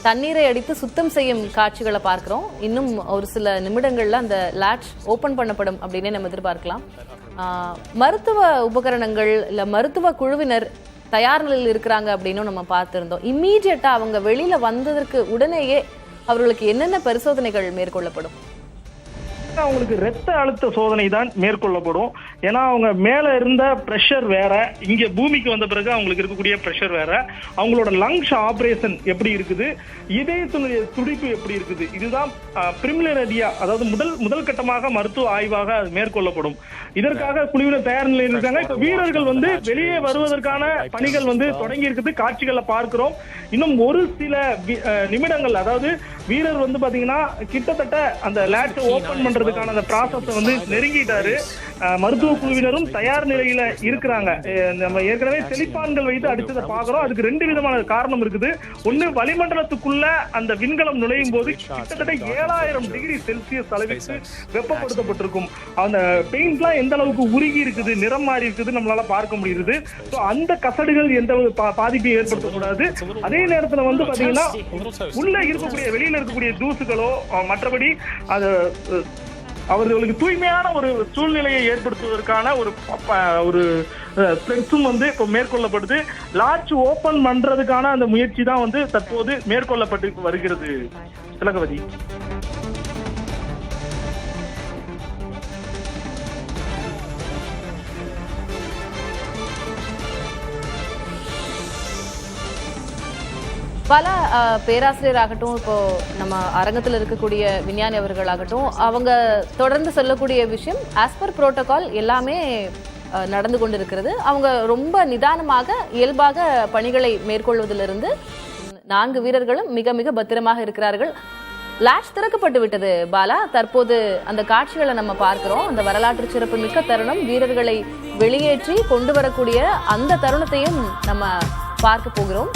தண்ணீரை அடித்து சுத்தம் செய்யும் காட்சிகளை பார்க்கிறோம். இன்னும் ஒரு சில நிமிடங்கள்ல அந்த லாட்ச் ஓபன் பண்ணப்படும் அப்படின்னே நம்ம எதிர்பார்க்கலாம். மருத்துவ உபகரணங்கள் இல்ல மருத்துவ குழுவினர் தயார் நிலையில் இருக்கிறாங்க அப்படின்னு நம்ம பார்த்திருந்தோம். இம்மீடியட்டா அவங்க வெளியில வந்ததற்கு உடனேயே அவர்களுக்கு என்னென்ன பரிசோதனைகள் மேற்கொள்ளப்படும்?
அவங்களுக்கு ரத்த அழுத்த சோதனை தான் மேற்கொள்ளப்படும். ஏன்னா அவங்க மேல இருந்த பிரஷர் வேற, இங்க பூமிக்கு வந்த பிறகு அவங்களுக்கு இருக்கக்கூடிய பிரஷர் வேற, அவங்களோட லங்ஸ் ஆபரேஷன் எப்படி இருக்குது, இதயத்தினுடைய துடிப்பு எப்படி இருக்குது, இதுதான் பிரிமிலினரியா, அதாவது முதல் கட்டமாக மருத்துவ ஆய்வாக மேற்கொள்ளப்படும். இதற்காக குழுவினர் தயார் நிலையில் இருக்காங்க. இப்ப வீரர்கள் வந்து வெளியே வருவதற்கான பணிகள் வந்து தொடங்கி இருக்குது. காட்சிகளை பார்க்கிறோம். இன்னும் ஒரு சில நிமிடங்கள், அதாவது வீரர் வந்து பாத்தீங்கன்னா கிட்டத்தட்ட அந்த லேட்ச் ஓபன் பண்றதுக்கான அந்த ப்ராசஸ் வந்து நெருங்கிட்டாரு. மருத்துவ குழுவினரும் தயார் நிலையில இருக்கிறாங்க. நம்ம ஏற்கனவே தெளிப்பான்கள் வைத்து அடிச்சதை பாக்குறோம். அதுக்கு 2 விதமான காரணம் இருக்குது. ஒண்ணு, வளிமண்டலத்துக்குள்ள அந்த விண்கலம் நுழையும் போது கிட்டத்தட்ட 7000 டிகிரி செல்சியஸ் அளவிற்கு வெப்பப்படுத்தப்பட்டிருக்கும். அந்த பெயிண்ட்லாம் எந்த அளவுக்கு உருகி இருக்குது, நிறம் மாறி இருக்குது நம்மளால பார்க்க முடியுது. அந்த கசடுகள் எந்த பாதிப்பை ஏற்படுத்தக்கூடாது. அதே நேரத்துல வந்து பாத்தீங்கன்னா உள்ள இருக்கக்கூடிய வெளியில இருக்கக்கூடிய தூசுகளோ மற்றபடி அது அவர்களுக்கு தூய்மையான ஒரு சூழ்நிலையை ஏற்படுத்துவதற்கான ஒரு ஸ்டெப்ஸும் வந்து இப்போ மேற்கொள்ளப்படுது. லாட்ச் ஓபன் பண்றதுக்கான அந்த முயற்சி தான் வந்து தற்போது மேற்கொள்ளப்பட்டு வருகிறது. திலகவதி.
பல பேராசிரியர் ஆகட்டும், இப்போ நம்ம அரங்கத்தில் இருக்கக்கூடிய விஞ்ஞானி அவர்கள் ஆகட்டும், அவங்க தொடர்ந்து சொல்லக்கூடிய விஷயம் ஆஸ் பர் புரோட்டோகால் எல்லாமே நடந்து கொண்டிருக்கிறது. அவங்க ரொம்ப நிதானமாக இயல்பாக பணிகளை மேற்கொள்வதிலிருந்து 4 வீரர்களும் மிக மிக பத்திரமாக இருக்கிறார்கள். லாட்ச் திறக்கப்பட்டு விட்டது பாலா. தற்போது அந்த காட்சிகளை நம்ம பார்க்கிறோம். அந்த வரலாற்று சிறப்பு மிக்க தருணம், வீரர்களை வெளியேற்றி கொண்டு வரக்கூடிய அந்த தருணத்தையும் நம்ம பார்க்க போகிறோம்.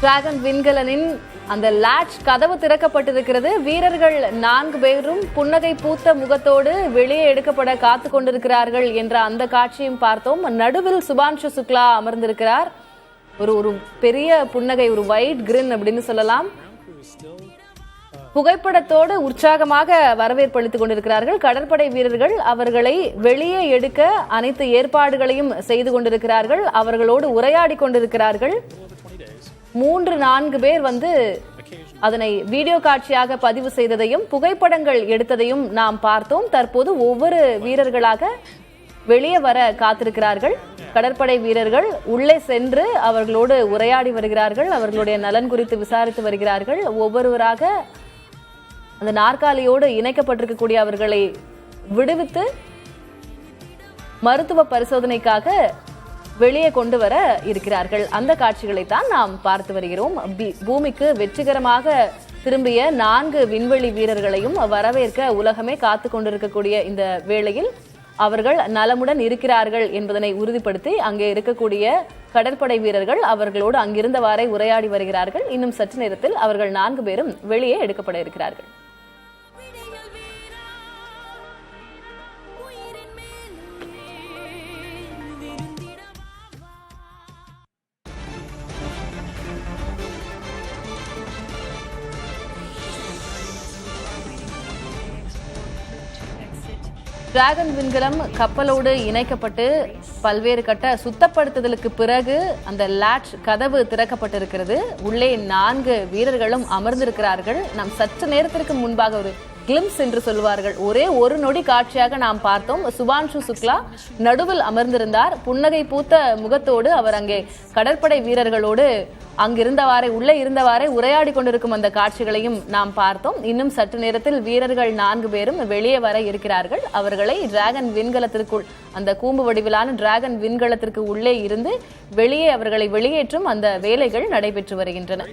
டிராகன் விண்கலனின் அந்த லாட்ச் கதவு திறக்கப்பட்டிருக்கிறது. வீரர்கள் 4 பேரும் புன்னகை பூத்த முகத்தோடு வெளியே எடுக்கப்பட காத்து கொண்டிருக்கிறார்கள் என்ற அந்த காட்சியும் பார்த்தோம். நடுவில் சுபான்ஷு சுக்லா அமர்ந்திருக்கிறார். ஒரு பெரிய புன்னகை, ஒரு ஒயிட் கிரின் அப்படின்னு சொல்லலாம். புகைப்படத்தோடு உற்சாகமாக வரவேற்பு அளித்துக் கொண்டிருக்கிறார்கள். கடற்படை வீரர்கள் அவர்களை வெளியே எடுக்க அனைத்து ஏற்பாடுகளையும் செய்து கொண்டிருக்கிறார்கள். அவர்களோடு உரையாடி கொண்டிருக்கிறார்கள். 3-4 பேர் அதனை வீடியோ காட்சியாக பதிவு செய்ததையும் புகைப்படங்கள் எடுத்ததையும் நாம் பார்த்தோம். தற்போது ஒவ்வொரு வீரர்களாக வெளியே வர காத்திருக்கிறார்கள். கடற்படை வீரர்கள் உள்ளே சென்று அவர்களோடு உரையாடி வருகிறார்கள். அவர்களுடைய நலன் குறித்து விசாரித்து வருகிறார்கள். ஒவ்வொருவராக அந்த நாற்காலியோடு இணைக்கப்பட்டிருக்கக்கூடிய அவர்களை விடுவித்து மருத்துவ பரிசோதனைக்காக வெளியே கொண்டு வர இருக்கிறார்கள். அந்த காட்சிகளை தான் நாம் பார்த்து வருகிறோம். பூமிக்கு வெற்றிகரமாக திரும்பிய 4 விண்வெளி வீரர்களையும் வரவேற்க உலகமே காத்து கொண்டிருக்கக்கூடிய இந்த வேளையில் அவர்கள் நலமுடன் இருக்கிறார்கள் என்பதனை உறுதிப்படுத்தி அங்கே இருக்கக்கூடிய கடற்படை வீரர்கள் அவர்களோடு அங்கிருந்தவாறே உரையாடி வருகிறார்கள். இன்னும் சற்று நேரத்தில் அவர்கள் 4 பேரும் வெளியே எடுக்கப்பட இருக்கிறார்கள். டிராகன் விண்கலம் கப்பலோடு இணைக்கப்பட்டு பல்வேறு கட்ட சுத்தப்படுத்துதலுக்கு பிறகு அந்த லாட்ச் கதவு திறக்கப்பட்டிருக்கிறது. உள்ளே 4 வீரர்களும் அமர்ந்திருக்கிறார்கள். நாம் சற்று நேரத்திற்கு முன்பாக ஒரு கிளிம்ஸ் என்று சொல்வார்கள், ஒரே ஒரு நொடி காட்சியாக நாம் பார்த்தோம். சுபான்ஷு சுக்லா நடுவில் அமர்ந்திருந்தார். புன்னகை பூத்த முகத்தோடு அவர் அங்கே கடற்படை வீரர்களோடு அங்கிருந்தவாறே உள்ளே இருந்தவாறே உரையாடி கொண்டிருக்கும் அந்த காட்சிகளையும் நாம் பார்த்தோம். இன்னும் சற்று நேரத்தில் வீரர்கள் 4 பேரும் வெளியே வர இருக்கிறார்கள். அவர்களை டிராகன் விண்கலத்திற்குள், அந்த கூம்பு வடிவிலான டிராகன் விண்கலத்திற்கு உள்ளே இருந்து வெளியே அவர்களை வெளியேற்றும் அந்த வேலைகள் நடைபெற்று வருகின்றன.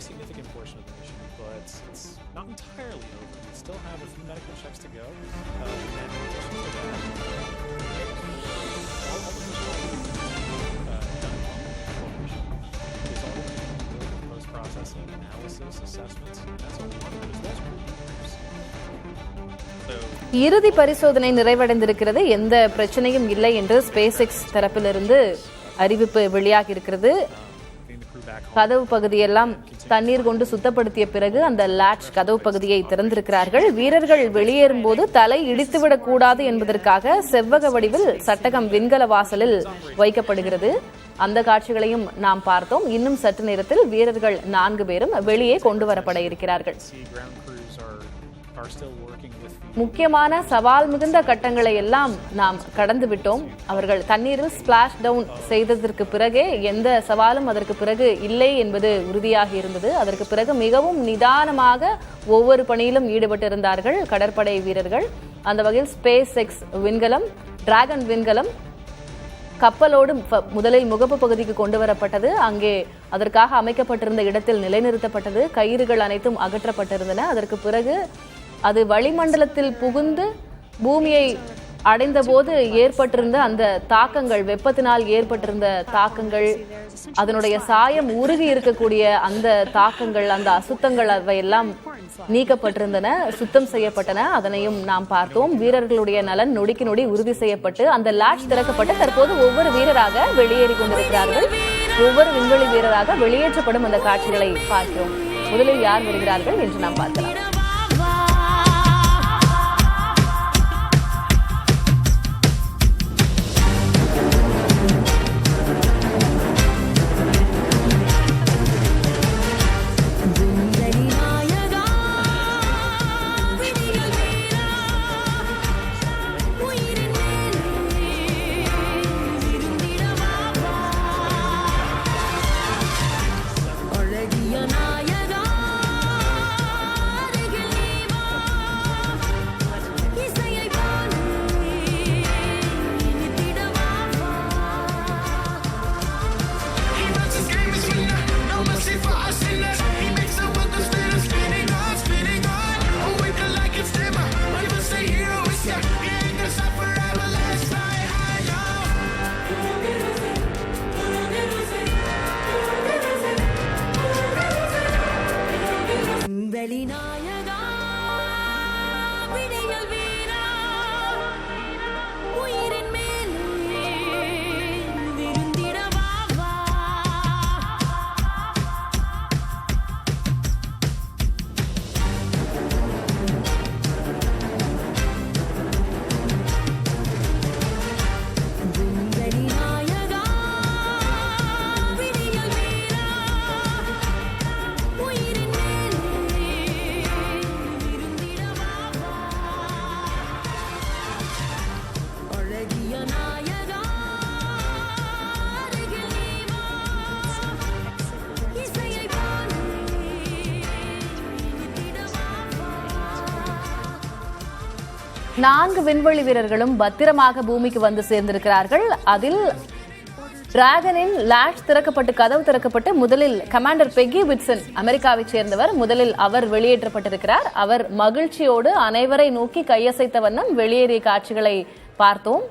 இறுதி பரிசோதனை நிறைவடைந்திருக்கிறது. எந்த பிரச்சனையும் இல்லை என்று ஸ்பேஸ் எக்ஸ் தரப்பிலிருந்து அறிவிப்பு வெளியாகி இருக்கிறது. கதவு பகுதியெல்லாம் தண்ணீர் கொண்டு சுத்தப்படுத்திய பிறகு அந்த லாட்ச் கதவு பகுதியை திறந்திருக்கிறார்கள். வீரர்கள் வெளியேறும் போது தலை இடித்துவிடக் கூடாது என்பதற்காக செவ்வக வடிவில் சட்டகம் விண்கல வாசலில் வைக்கப்படுகிறது. அந்த காட்சிகளையும் நாம் பார்த்தோம். இன்னும் சற்று நேரத்தில் வீரர்கள் 4 பேரும் வெளியே கொண்டு வரப்பட இருக்கிறார்கள். முக்கியமான சவால் மிகுந்த கட்டங்களை எல்லாம் நாம் கடந்து விட்டோம். அவர்கள் தண்ணீரில் ஸ்பிளாஷ் டவுன் செய்ததற்கு பிறகே எந்த சவாலும் அதற்கு பிறகு இல்லை என்பது உறுதியாகி இருந்தது. அதற்கு பிறகு மிகவும் நிதானமாக ஒவ்வொரு பணியிலும் ஈடுபட்டிருந்தார்கள் கடற்படை வீரர்கள். அந்த வகையில் ஸ்பேஸ் எக்ஸ் விண்கலம், டிராகன் விண்கலம் கப்பலோடு முதலில் முகப்பு பகுதிக்கு கொண்டு வரப்பட்டது. அங்கே அதற்காக அமைக்கப்பட்டிருந்த இடத்தில் நிலைநிறுத்தப்பட்டது. கயிறுகள் அனைத்தும் அகற்றப்பட்டிருந்தன. அதற்கு பிறகு அது வளிமண்டலத்தில் புகுந்து பூமியை அடைந்த போது ஏற்பட்டிருந்த அந்த தாக்கங்கள், வெப்பத்தினால் ஏற்பட்டிருந்த தாக்கங்கள், அதனுடைய சாயம் உருகி இருக்கக்கூடிய அந்த தாக்கங்கள், அந்த அசுத்தங்கள் அவையெல்லாம் நீக்கப்பட்டிருந்தன, சுத்தம் செய்யப்பட்டன. அதனையும் நாம் பார்த்தோம். வீரர்களுடைய நலன் நொடிக்கு நொடி உறுதி செய்யப்பட்டு அந்த லாட்ச் திறக்கப்பட்டு தற்போது ஒவ்வொரு வீரராக வெளியேறி கொண்டிருக்கிறார்கள். ஒவ்வொரு விண்வெளி வீரராக வெளியேற்றப்படும் அந்த காட்சிகளை பார்க்கிறோம். முதலில் யார் வருகிறார்கள் என்று நாம் பார்க்கலாம். நான்கு விண்வெளி வீரர்களும் பத்திரமாக பூமிக்கு வந்து சேர்ந்திருக்கிறார்கள். அதில் டிராகனின் லாஷ் திறக்கப்பட்டு கதவு திறக்கப்பட்டு முதலில் கமாண்டர் பெக்கி விட்சன் அமெரிக்காவை சேர்ந்தவர் முதலில் அவர் வெளியேற்றப்பட்டிருக்கிறார். அவர் மகிழ்ச்சியோடு அனைவரை நோக்கி கையசைத்த வண்ணம் வெளியேறிய காட்சிகளை பார்த்தோம்.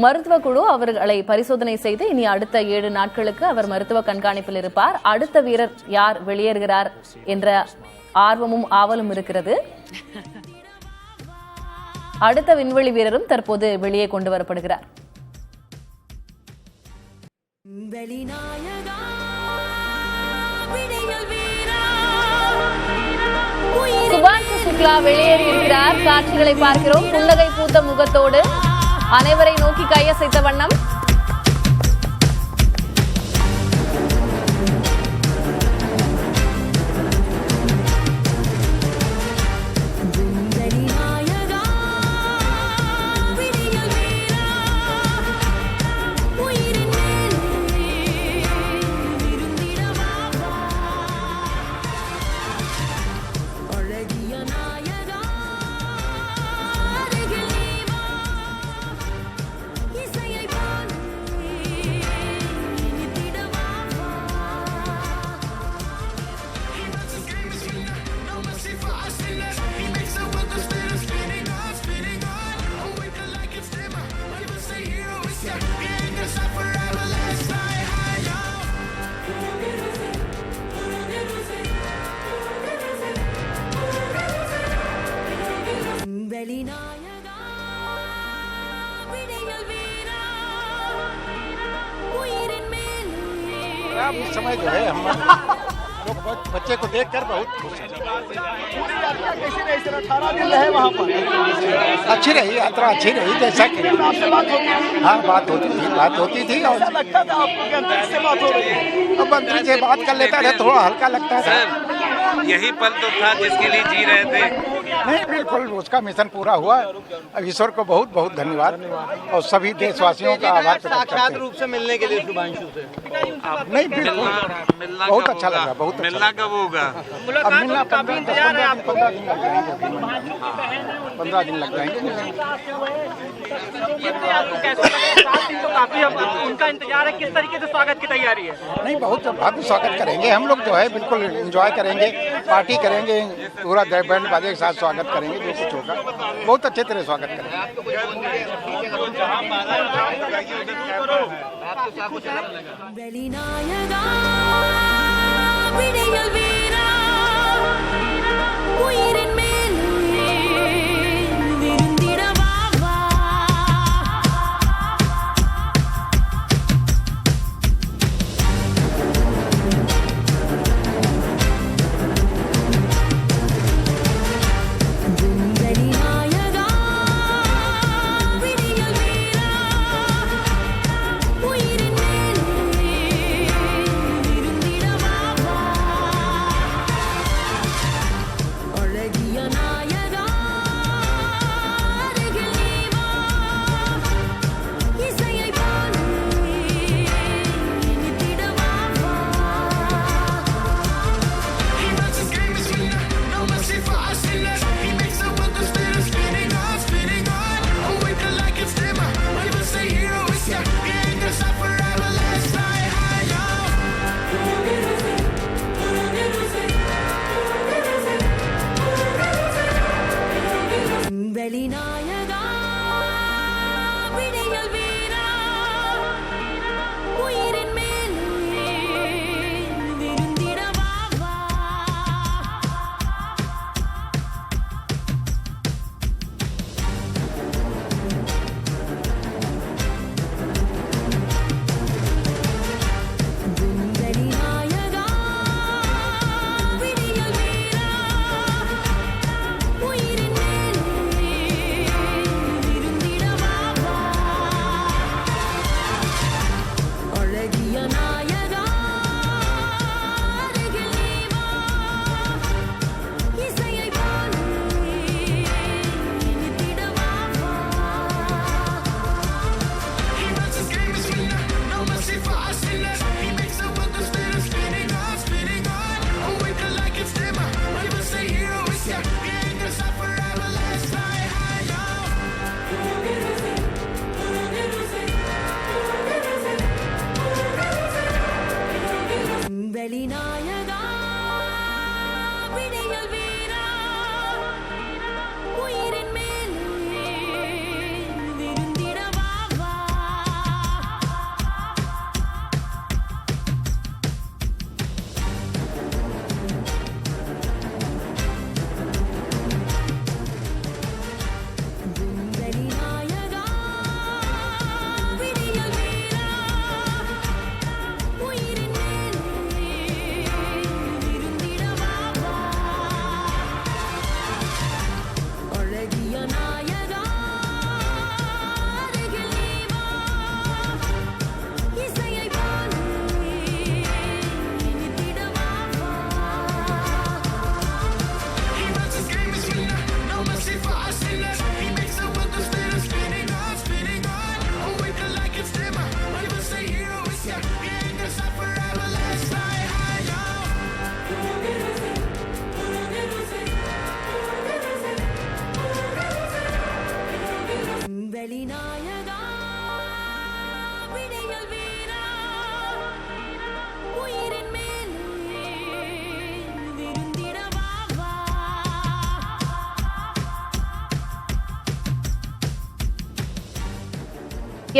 மருத்துவ குழு அவர்களை பரிசோதனை செய்து இனி அடுத்த 7 நாட்களுக்கு அவர் மருத்துவ கண்காணிப்பில் இருப்பார். அடுத்த வீரர் யார் வெளியேறுகிறார் என்ற ஆர்வமும் ஆவலும் இருக்கிறது. அடுத்த விண்வெளி வீரரும் தற்போது வெளியே கொண்டு வரப்படுகிறார். சுபான்ஷு சுக்லா வெளியேறியிருக்கிறார். காட்சிகளை பார்க்கிறோம். புன்னகை பூத்த முகத்தோடு அனைவரை நோக்கி கையசைத்த வண்ணம்.
इस समय जो है हम लोग बच्चे को देखकर बहुत खुश हैं। अच्छी रही यात्रा, अच्छी रही जैसा कि हाँ बात होती थी और अब मंत्री से बात कर लेता है थोड़ा हल्का लगता है।
यही पल तो था जिसके लिए जी रहे थे।
नहीं बिल्कुल उसका मिशन पूरा हुआ। ईश्वर को बहुत बहुत धन्यवाद और सभी देशवासियों का आभार प्रकट करते हैं।
साक्षात रूप से मिलने के लिए शुभांशु से
नहीं बिल्कुल बहुत अच्छा लगा। बहुत
मिलना कब होगा?
अब मिलना 15 दिन लग जाएंगे।
उनका इंतजार है, किस तरीके से स्वागत की तैयारी है?
नहीं बहुत भव्य स्वागत करेंगे हम लोग जो है बिल्कुल एंजॉय करेंगे, पार्टी करेंगे, पूरा बैंड बाजे के साथ स्वागत करेंगे। जो कुछ होगा बहुत अच्छे तरह स्वागत करेंगे।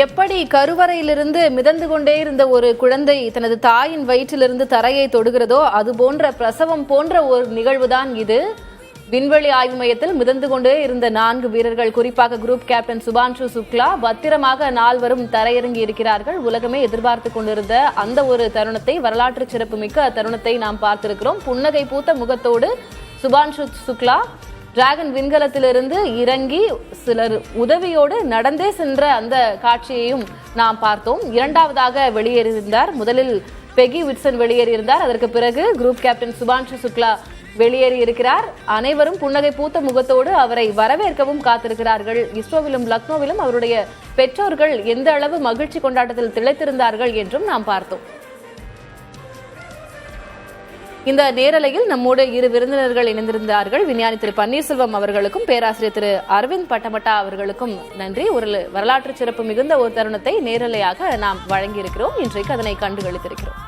எப்படி கருவறையிலிருந்து மிதந்து கொண்டே இருந்த ஒரு குழந்தை தனது தாயின் வயிற்றிலிருந்து தரையை தொடுகிறதோ அது போன்ற பிரசவம் போன்ற ஒரு நிகழ்வுதான் இது. விண்வெளி ஆய்வு மையத்தில் மிதந்து கொண்டே இருந்த 4 வீரர்கள், குறிப்பாக குரூப் கேப்டன் சுபான்ஷு சுக்லா பத்திரமாக நால்வரும் தரையிறங்கி இருக்கிறார்கள். உலகமே எதிர்பார்த்து கொண்டிருந்த அந்த ஒரு தருணத்தை, வரலாற்று சிறப்புமிக்க தருணத்தை நாம் பார்த்திருக்கிறோம். புன்னகை பூத்த முகத்தோடு சுபான்ஷு சுக்லா டிராகன் விண்கலத்திலிருந்து இறங்கி சிலர் உதவியோடு நடந்தே சென்ற அந்த காட்சியையும் நாம் பார்த்தோம். இரண்டாவதாக வெளியேறியிருந்தார். முதலில் பெகி விட்சன் வெளியேறியிருந்தார். அதற்கு பிறகு குரூப் கேப்டன் சுபான்ஷு சுக்லா வெளியேறி இருக்கிறார். அனைவரும் புன்னகை பூத்த முகத்தோடு அவரை வரவேற்கவும் காத்திருக்கிறார்கள். இஸ்ரோவிலும் லக்னோவிலும் அவருடைய பெற்றோர்கள் எந்த அளவு மகிழ்ச்சி கொண்டாட்டத்தில் திளைத்திருந்தார்கள் என்றும் நாம் பார்த்தோம். இந்த நேரலையில் நம்மோடு 2 விருந்தினர்கள் இணைந்திருந்தார்கள். விஞ்ஞானி திரு பன்னீர்செல்வம் அவர்களுக்கும் பேராசிரியர் திரு அரவிந்த் பட்டமட்டா அவர்களுக்கும் நன்றி. ஒரு வரலாற்று சிறப்பு மிகுந்த ஒரு தருணத்தை நேரலையாக நாம் வழங்கியிருக்கிறோம். இன்றைக்கு அதனை கண்டுகளித்திருக்கிறோம்.